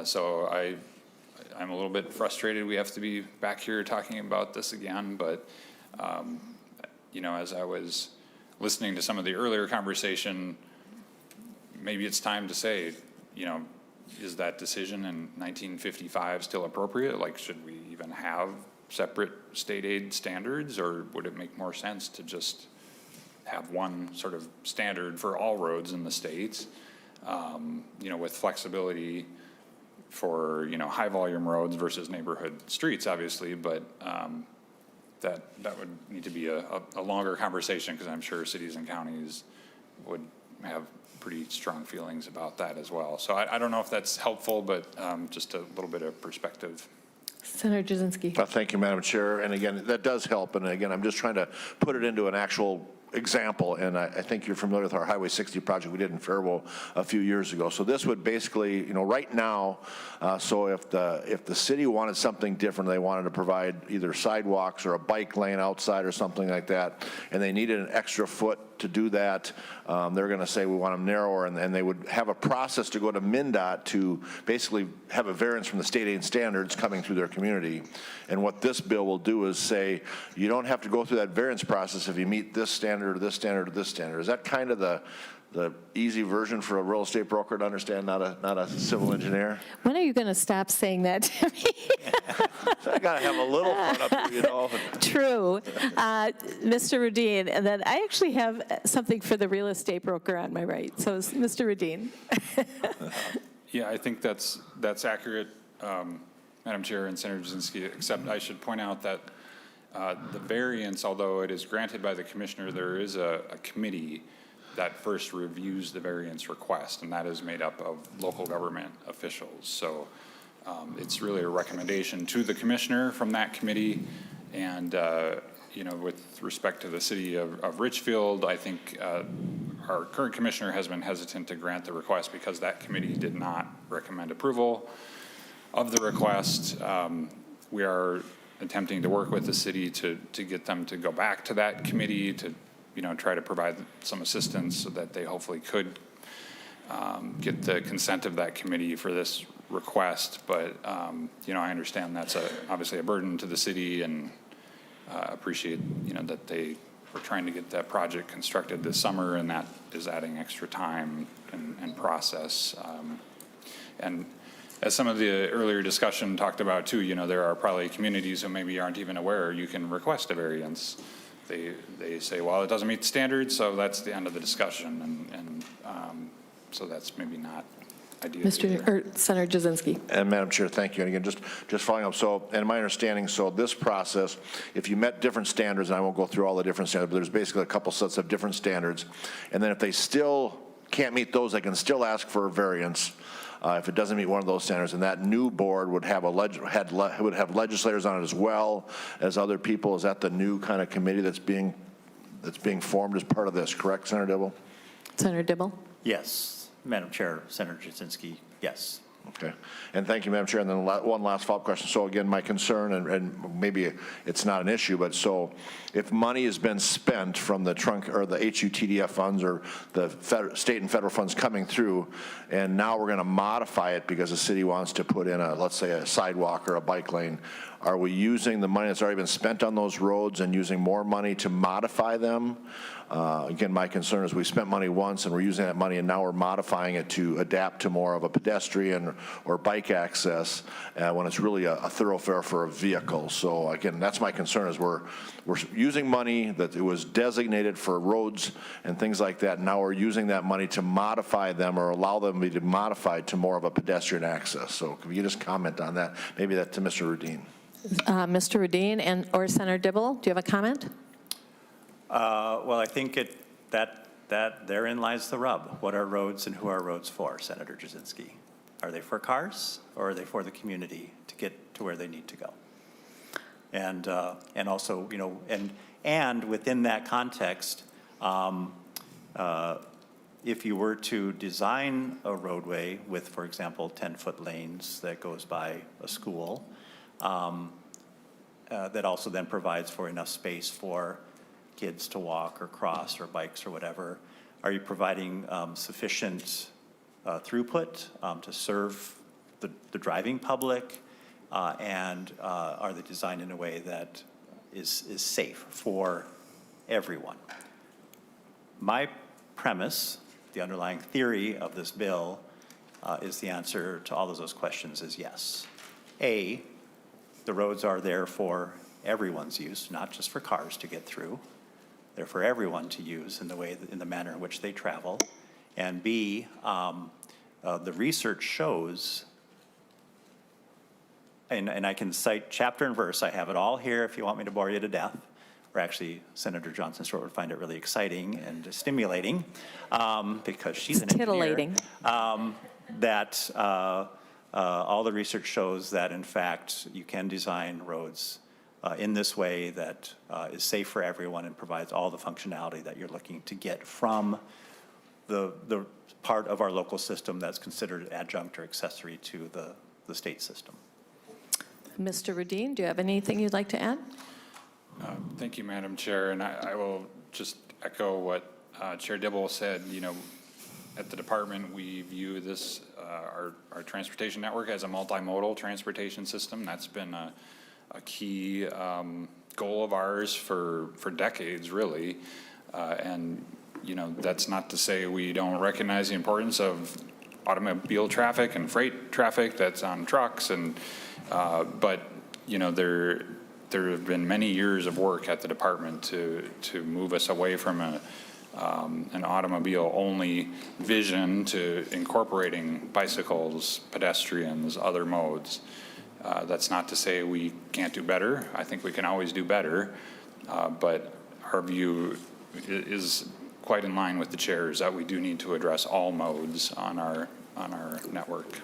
Speaker 18: So I'm a little bit frustrated we have to be back here talking about this again, but as I was listening to some of the earlier conversation, maybe it's time to say, is that decision in 1955 still appropriate? Like, should we even have separate state aid standards, or would it make more sense to just have one sort of standard for all roads in the states, with flexibility for, high volume roads versus neighborhood streets, obviously, but that would need to be a longer conversation, because I'm sure cities and counties would have pretty strong feelings about that as well. So I don't know if that's helpful, but just a little bit of perspective.
Speaker 1: Senator Jasinski.
Speaker 10: Thank you, Madam Chair. And again, that does help. And again, I'm just trying to put it into an actual example, and I think you're familiar with our Highway 60 project we did in Faribault a few years ago. So this would basically, right now, so if the city wanted something different, they wanted to provide either sidewalks or a bike lane outside or something like that, and they needed an extra foot to do that, they're going to say we want them narrower, and they would have a process to go to MnDOT to basically have a variance from the state aid standards coming through their community. And what this bill will do is say, you don't have to go through that variance process if you meet this standard or this standard or this standard. Is that kind of the easy version for a real estate broker to understand, not a civil engineer?
Speaker 1: When are you going to stop saying that to me?
Speaker 10: So I got to have a little fun up here,
Speaker 1: True. Mr. Rudin, and then I actually have something for the real estate broker on my right. So Mr. Rudin.
Speaker 18: Yeah, I think that's accurate, Madam Chair and Senator Jasinski, except I should point out that the variance, although it is granted by the commissioner, there is a committee that first reviews the variance request, and that is made up of local government officials. So it's really a recommendation to the commissioner from that committee. And, with respect to the city of Richfield, I think our current commissioner has been hesitant to grant the request because that committee did not recommend approval of the request. We are attempting to work with the city to get them to go back to that committee to try to provide some assistance so that they hopefully could get the consent of that committee for this request. But, I understand that's obviously a burden to the city, and appreciate, that they were trying to get that project constructed this summer, and that is adding extra time and process. And as some of the earlier discussion talked about too, there are probably communities who maybe aren't even aware you can request a variance. They say, well, it doesn't meet the standards, so that's the end of the discussion, and so that's maybe not ideal.
Speaker 1: Senator Jasinski.
Speaker 10: And Madam Chair, thank you. And again, just following up. So, and my understanding, so this process, if you met different standards, and I won't go through all the different standards, but there's basically a couple sets of different standards. And then if they still can't meet those, they can still ask for a variance. If it doesn't meet one of those standards, and that new board would have would have legislators on it as well as other people. Is that the new kind of committee that's being formed as part of this? Correct, Senator Dibble?
Speaker 1: Senator Dibble.
Speaker 2: Yes, Madam Chair, Senator Jasinski, yes.
Speaker 10: Okay, and thank you, Madam Chair. And then one last follow-up question. So again, my concern, and maybe it's not an issue, but so if money has been spent from the trunk or the HUTDF funds or the state and federal funds coming through, and now we're going to modify it because the city wants to put in let's say a sidewalk or a bike lane, are we using the money that's already been spent on those roads and using more money to modify them? Again, my concern is we spent money once and we're using that money, and now we're modifying it to adapt to more of a pedestrian or bike access when it's really a thoroughfare for a vehicle. So again, that's my concern, is we're using money that it was designated for roads and things like that. Now we're using that money to modify them or allow them to be modified to more of a pedestrian access. So can you just comment on that? Maybe that to Mr. Rudin.
Speaker 1: Mr. Rudin or Senator Dibble, do you have a comment?
Speaker 2: Well, I think that therein lies the rub. What are roads and who are roads for, Senator Jasinski? Are they for cars, or are they for the community to get to where they need to go? And also, and within that context, if you were to design a roadway with, for example, 10-foot lanes that goes by a school, that also then provides for enough space for kids to walk or cross or bikes or whatever? Are you providing sufficient throughput to serve the driving public? And are they designed in a way that is safe for everyone? My premise, the underlying theory of this bill, is the answer to all of those questions is yes. A, the roads are there for everyone's use, not just for cars to get through. They're for everyone to use in the manner in which they travel. And B, the research shows, and I can cite chapter and verse, I have it all here if you want me to bore you to death, or actually Senator Johnson Stewart would find it really exciting and stimulating, because she's an engineer.
Speaker 1: Titillating.
Speaker 2: That all the research shows that, in fact, you can design roads in this way that is safe for everyone and provides all the functionality that you're looking to get from the part of our local system that's considered adjunct or accessory to the state system.
Speaker 1: Mr. Rudin, do you have anything you'd like to add?
Speaker 18: Thank you, Madam Chair, and I will just echo what Chair Dibble said. You know, at the department, we view this, our transportation network as a multimodal transportation system. That's been a key goal of ours for decades, really. And, you know, that's not to say we don't recognize the importance of automobile traffic and freight traffic that's on trucks. And, but, you know, there have been many years of work at the department to move us away from an automobile-only vision to incorporating bicycles, pedestrians, other modes. That's not to say we can't do better. I think we can always do better, but our view is quite in line with the chair's that we do need to address all modes on our network.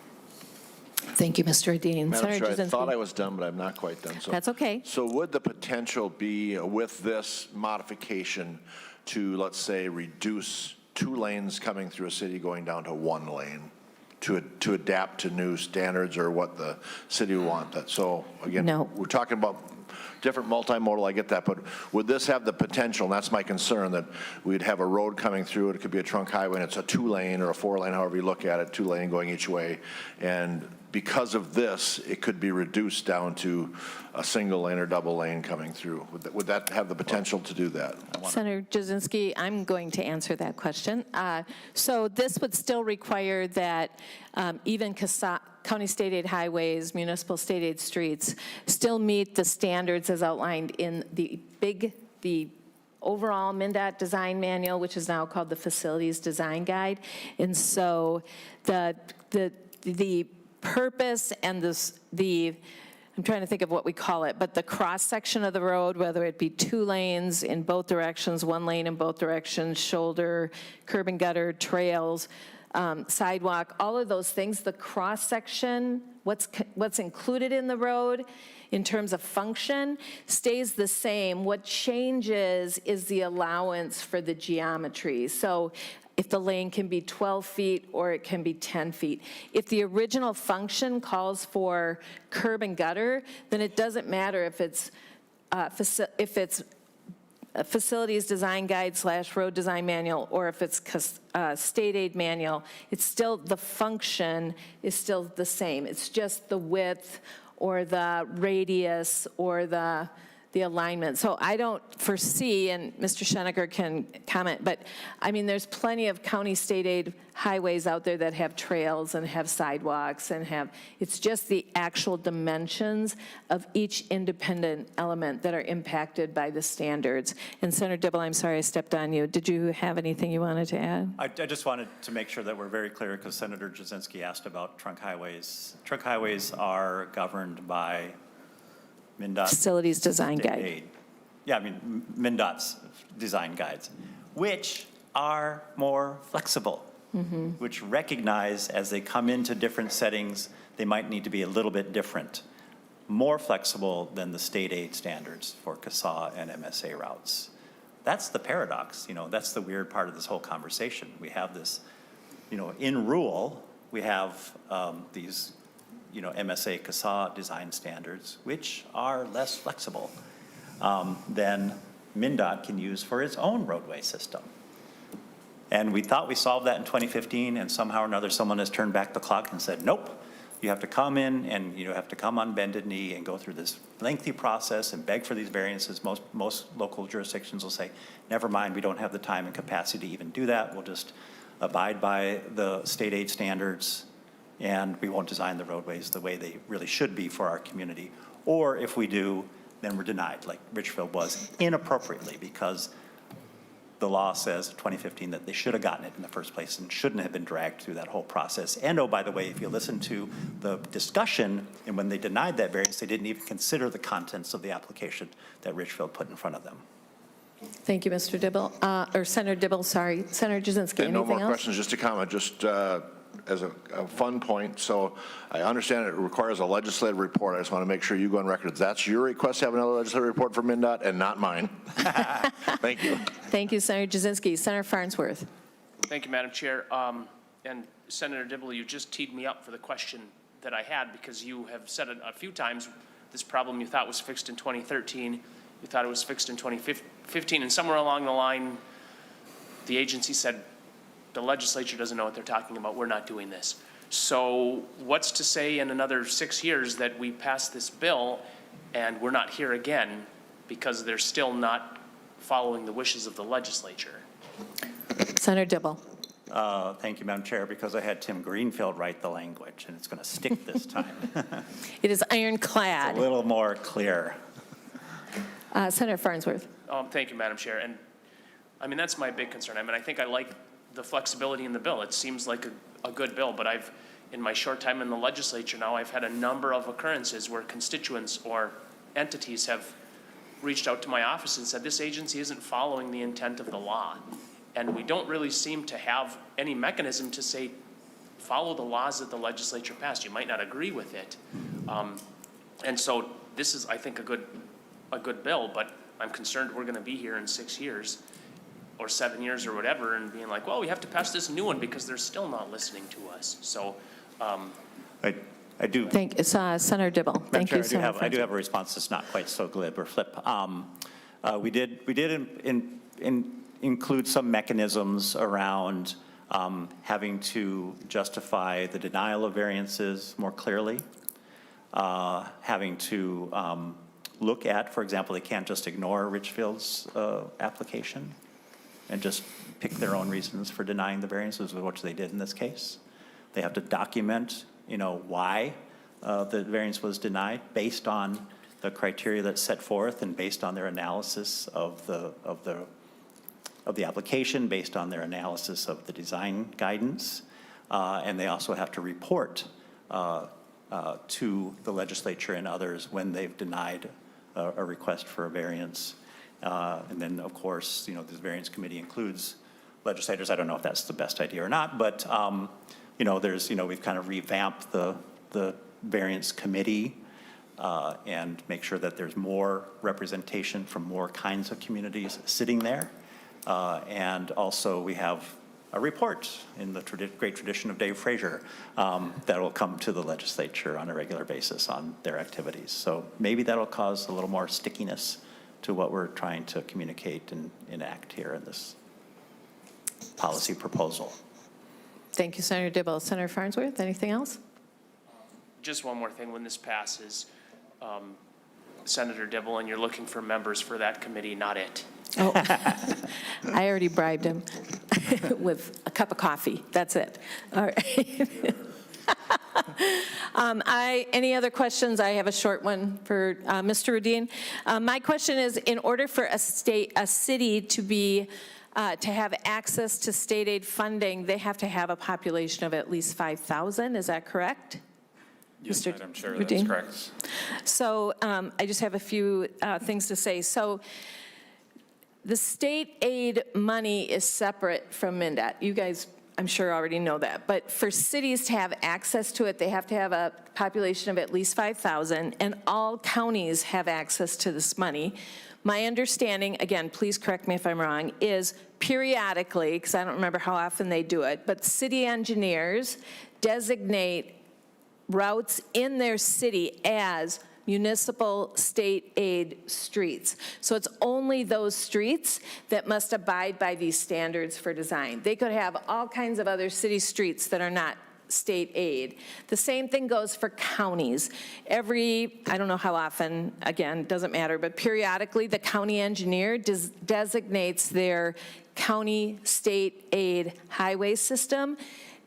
Speaker 1: Thank you, Mr. Rudin.
Speaker 10: Madam
Speaker 1: Senator
Speaker 10: Chair, I thought
Speaker 1: Jasinski.
Speaker 10: I was done, but I'm not quite done. So,
Speaker 1: That's okay.
Speaker 10: So would the potential be with this modification to, let's say, reduce 2 lanes coming through a city going down to 1 lane to adapt to new standards or what the city would want? That, so again,
Speaker 1: No.
Speaker 10: we're talking about different multimodal, I get that, but would this have the potential, and that's my concern, that we'd have a road coming through it could be a trunk highway and it's a 2-lane or a 4-lane, however you look at it, 2-lane going each way, and because of this, it could be reduced down to a single lane or double lane coming through. Would that have the potential to do that?
Speaker 1: Senator Jasinski, I'm going to answer that question. So this would still require that even county state aid highways, municipal state aid streets still meet the standards as outlined in the overall MnDOT design manual, which is now called the Facilities Design Guide. And so the purpose and I'm trying to think of what we call it, but the cross-section of the road, whether it be 2 lanes in both directions, 1 lane in both directions, shoulder, curb and gutter, trails, sidewalk, all of those things, the cross-section, what's included in the road in terms of function stays the same. What changes is the allowance for the geometry. So if the lane can be 12 feet or it can be 10 feet. If the original function calls for curb and gutter, then it doesn't matter if it's a facilities design guide / road design manual or if it's state aid manual. It's still, the function is still the same. It's just the width or the radius or the alignment. So I don't foresee, and Mr. Schoenecker can comment, but I mean, there's plenty of county state aid highways out there that have trails and have sidewalks and it's just the actual dimensions of each independent element that are impacted by the standards. And Senator Dibble, I'm sorry I stepped on you. Did you have anything you wanted to add?
Speaker 2: I just wanted to make sure that we're very clear because Senator Jasinski asked about trunk highways. Trunk highways are governed by MnDOT.
Speaker 1: Facilities Design Guide.
Speaker 2: Aid. Yeah, I mean, MnDOT's design guides, which are more flexible, which recognize as they come into different settings, they might need to be a little bit different, more flexible than the state aid standards for CASA and MSA routes. That's the paradox, that's the weird part of this whole conversation. We have this, in rule, we have these MSA CASA design standards, which are less flexible than MnDOT can use for its own roadway system. And we thought we solved that in 2015, and somehow or another, someone has turned back the clock and said, nope, you have to come in and you have to come on bended knee and go through this lengthy process and beg for these variances. Most local jurisdictions will say, never mind, we don't have the time and capacity to even do that. We'll just abide by the state aid standards, and we won't design the roadways the way they really should be for our community. Or if we do, then we're denied, like Richfield was, inappropriately, because the law says, 2015, that they should have gotten it in the first place and shouldn't have been dragged through that whole process. And oh, by the way, if you listen to the discussion, and when they denied that variance, they didn't even consider the contents of the application that Richfield put in front of them.
Speaker 1: Thank you, Mr. Dibble, or Senator Dibble, sorry. Senator Jasinski, anything
Speaker 10: No more
Speaker 1: else?
Speaker 10: questions, just a comment, just as a fun point. So I understand it requires a legislative report. I just want to make sure you go on record. That's your request to have another legislative report from MnDOT and not mine. Thank you.
Speaker 1: Thank you, Senator Jasinski. Senator Farnsworth.
Speaker 9: Thank you, Madam Chair. And Senator Dibble, you just teed me up for the question that I had, because you have said it a few times, this problem you thought was fixed in 2013, you thought it was fixed in 2015, and somewhere along the line, the agency said, the legislature doesn't know what they're talking about, we're not doing this. So what's to say in another 6 years that we pass this bill and we're not here again because they're still not following the wishes of the legislature?
Speaker 1: Senator Dibble.
Speaker 2: Thank you, Madam Chair, because I had Tim Greenfield write the language, and it's going to stick this time.
Speaker 1: It is ironclad.
Speaker 2: It's a little more clear.
Speaker 1: Senator Farnsworth.
Speaker 9: Thank you, Madam Chair. And I mean, that's my big concern. I mean, I think I like the flexibility in the bill. It seems like a good bill, but in my short time in the legislature now, I've had a number of occurrences where constituents or entities have reached out to my office and said, this agency isn't following the intent of the law. And we don't really seem to have any mechanism to say, follow the laws that the legislature passed. You might not agree with it. And so this is, I think, a good bill, but I'm concerned we're going to be here in 6 years or 7 years or whatever and being like, well, we have to pass this new one because they're still not listening to us. So
Speaker 2: I do.
Speaker 1: Thank you, Senator Dibble. Thank you, Senator
Speaker 2: I do have a response that's not quite so glib or flip. We did include some mechanisms around having to justify the denial of variances more clearly, having to look at, for example, they can't just ignore Richfield's application and just pick their own reasons for denying the variances, which they did in this case. They have to document, why the variance was denied based on the criteria that's set forth and based on their analysis of the application, based on their analysis of the design guidance, and they also have to report to the legislature and others when they've denied a request for a variance. And then, of course, this variance committee includes legislators. I don't know if that's the best idea or not, but we've kind of revamped the variance committee and make sure that there's more representation from more kinds of communities sitting there. And also we have a report in the great tradition of Dave Frazier that will come to the legislature on a regular basis on their activities. So maybe that'll cause a little more stickiness to what we're trying to communicate and enact here in this policy proposal.
Speaker 1: Thank you, Senator Dibble. Senator Farnsworth, anything else?
Speaker 9: just one more thing, when this passes, Senator Dibble, and you're looking for members for that committee, not it.
Speaker 1: Oh, I already bribed him with a cup of coffee. That's it. All right. Any other questions? I have a short one for Mr. Rudin. My question is, in order for a city to have access to state aid funding, they have to have a population of at least 5,000. Is that correct?
Speaker 18: Yes,
Speaker 1: Mr.
Speaker 18: Madam Chair,
Speaker 1: Rudin?
Speaker 18: that's correct.
Speaker 1: So I just have a few things to say. So the state aid money is separate from MnDOT. You guys, I'm sure, already know that. But for cities to have access to it, they have to have a population of at least 5,000, and all counties have access to this money. My understanding, again, please correct me if I'm wrong, is periodically, because I don't remember how often they do it, but city engineers designate routes in their city as municipal state aid streets. So it's only those streets that must abide by these standards for design. They could have all kinds of other city streets that are not state aid. The same thing goes for counties. I don't know how often, again, doesn't matter, but periodically the county engineer designates their county state aid highway system.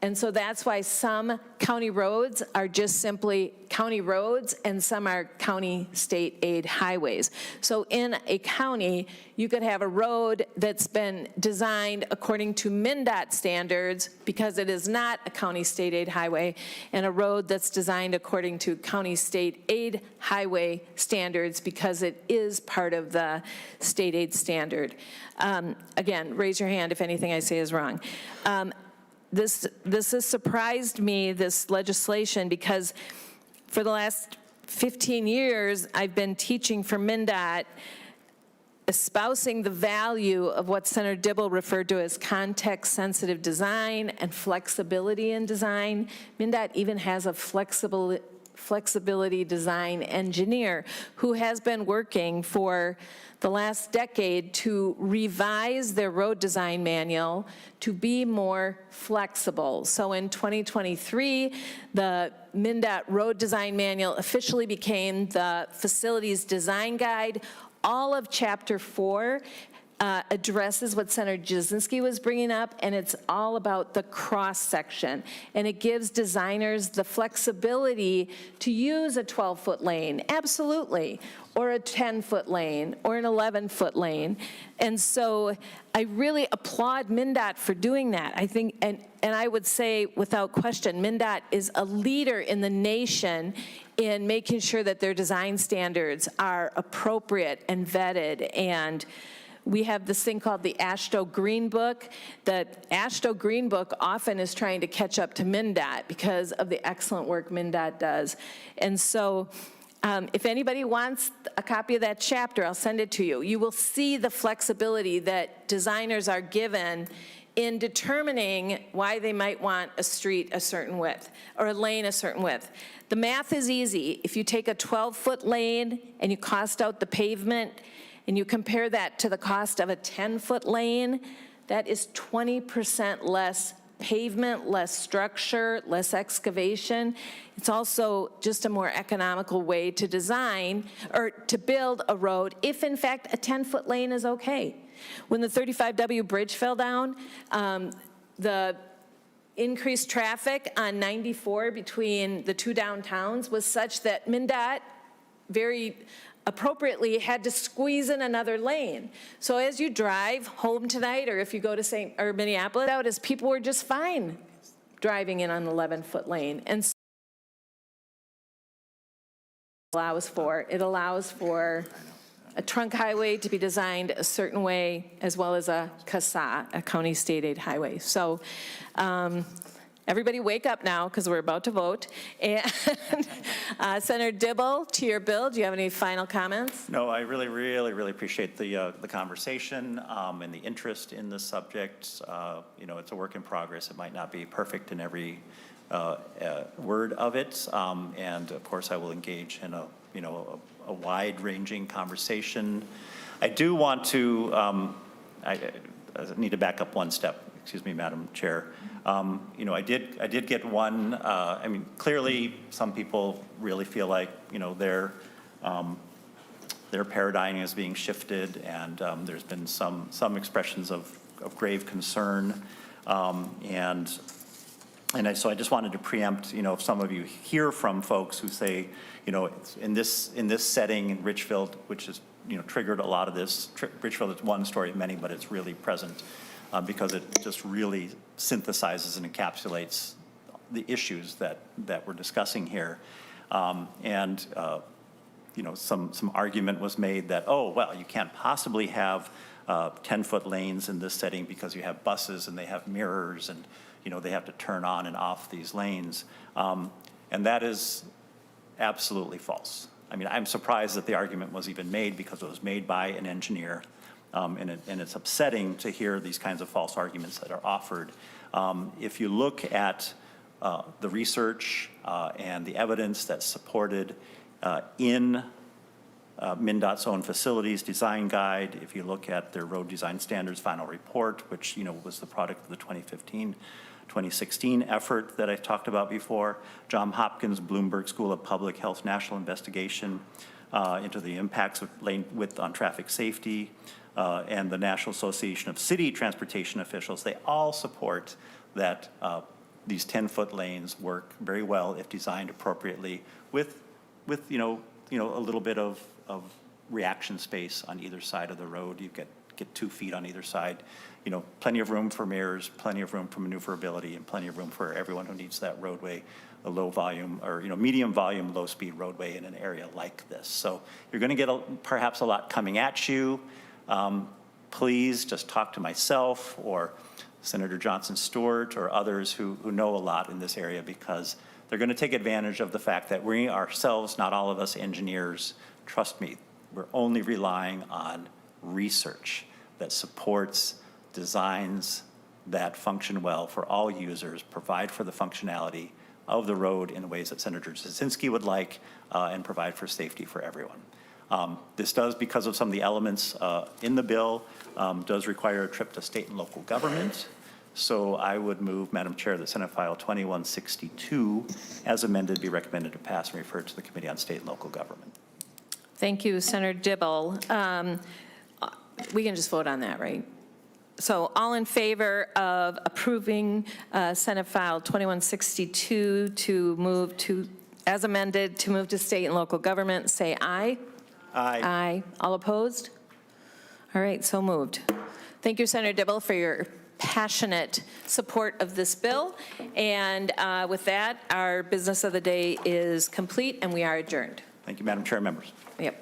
Speaker 1: And so that's why some county roads are just simply county roads and some are county state aid highways. So in a county, you could have a road that's been designed according to MnDOT standards because it is not a county state aid highway, and a road that's designed according to county state aid highway standards because it is part of the state aid standard. Again, raise your hand if anything I say is wrong. This has surprised me, this legislation, because for the last 15 years, I've been teaching for MnDOT, espousing the value of what Senator Dibble referred to as context-sensitive design and flexibility in design. MnDOT even has a flexibility design engineer who has been working for the last decade to revise their road design manual to be more flexible. So in 2023, the MnDOT road design manual officially became the facilities design guide. All of Chapter 4 addresses what Senator Jasinski was bringing up, and it's all about the cross-section. And it gives designers the flexibility to use a 12-foot lane, absolutely, or a 10-foot lane, or an 11-foot lane. And so I really applaud MnDOT for doing that. I think, and I would say without question, MnDOT is a leader in the nation in making sure that their design standards are appropriate and vetted. And we have this thing called the AASHTO Green Book. The AASHTO Green Book often is trying to catch up to MnDOT because of the excellent work MnDOT does. And so if anybody wants a copy of that chapter, I'll send it to you. You will see the flexibility that designers are given in determining why they might want a street a certain width or a lane a certain width. The math is easy. If you take a 12-foot lane and you cost out the pavement, and you compare that to the cost of a 10-foot lane, that is 20% less pavement, less structure, less excavation. It's also just a more economical way to design or to build a road if, in fact, a 10-foot lane is okay. When the 35W bridge fell down, the increased traffic on 94 between the two downtowns was such that MnDOT very appropriately had to squeeze in another lane. So as you drive home tonight, or if you go to St. or Minneapolis, out as people were just fine driving in on an 11-foot lane. And so it allows for a trunk highway to be designed a certain way, as well as a CSA, a county state aid highway. So everybody wake up now, because we're about to vote. And Senator Dibble, to your bill, do you have any final comments?
Speaker 2: No, I really, really, really appreciate the conversation and the interest in this subject. You know, it's a work in progress. It might not be perfect in every word of it. And of course, I will engage in a wide-ranging conversation. I do want to, I need to back up one step. Excuse me, Madam Chair. You know, I did get one. I mean, clearly, some people really feel like their paradigm is being shifted, and there's been some expressions of grave concern, so I just wanted to preempt. If some of you hear from folks who say, it's in this setting in Richfield, which has triggered a lot of this. Richfield is one story of many, but it's really present. Because it just really synthesizes and encapsulates the issues that we're discussing here. Some argument was made that, oh, well, you can't possibly have 10-foot lanes in this setting because you have buses and they have mirrors and, they have to turn on and off these lanes. And that is absolutely false. I mean, I'm surprised that the argument was even made because it was made by an engineer. And it's upsetting to hear these kinds of false arguments that are offered. If you look at the research and the evidence that's supported in MnDOT's own facilities design guide. If you look at their road design standards final report, which was the product of the 2015-2016 effort that I talked about before, Johns Hopkins Bloomberg School of Public Health national investigation into the impacts of lane width on traffic safety, and the National Association of City Transportation Officials, they all support that these 10-foot lanes work very well if designed appropriately with a little bit of reaction space on either side of the road. You get 2 feet on either side. Plenty of room for mirrors, plenty of room for maneuverability, and plenty of room for everyone who needs that roadway, a low volume or medium volume, low speed roadway in an area like this. So you're going to get perhaps a lot coming at you. Please just talk to myself or Senator Johnson Stewart or others who know a lot in this area, because they're going to take advantage of the fact that we ourselves, not all of us engineers, trust me, we're only relying on research that supports designs that function well for all users, provide for the functionality of the road in ways that Senator Jasinski would like, and provide for safety for everyone. This does, because of some of the elements in the bill, does require a trip to state and local government. So I would move, Madam Chair, that Senate File 2162, as amended, be recommended to pass and referred to the Committee on State and Local Government.
Speaker 1: Thank you, Senator Dibble. We can just vote on that, right? So all in favor of approving Senate File 2162 to move to, as amended, to move to state and local government, say aye.
Speaker 2: Aye.
Speaker 1: Aye. All opposed? All right, so moved. Thank you, Senator Dibble, for your passionate support of this bill. And with that, our business of the day is complete, and we are adjourned.
Speaker 2: Thank you, Madam Chair, members.
Speaker 1: Yep.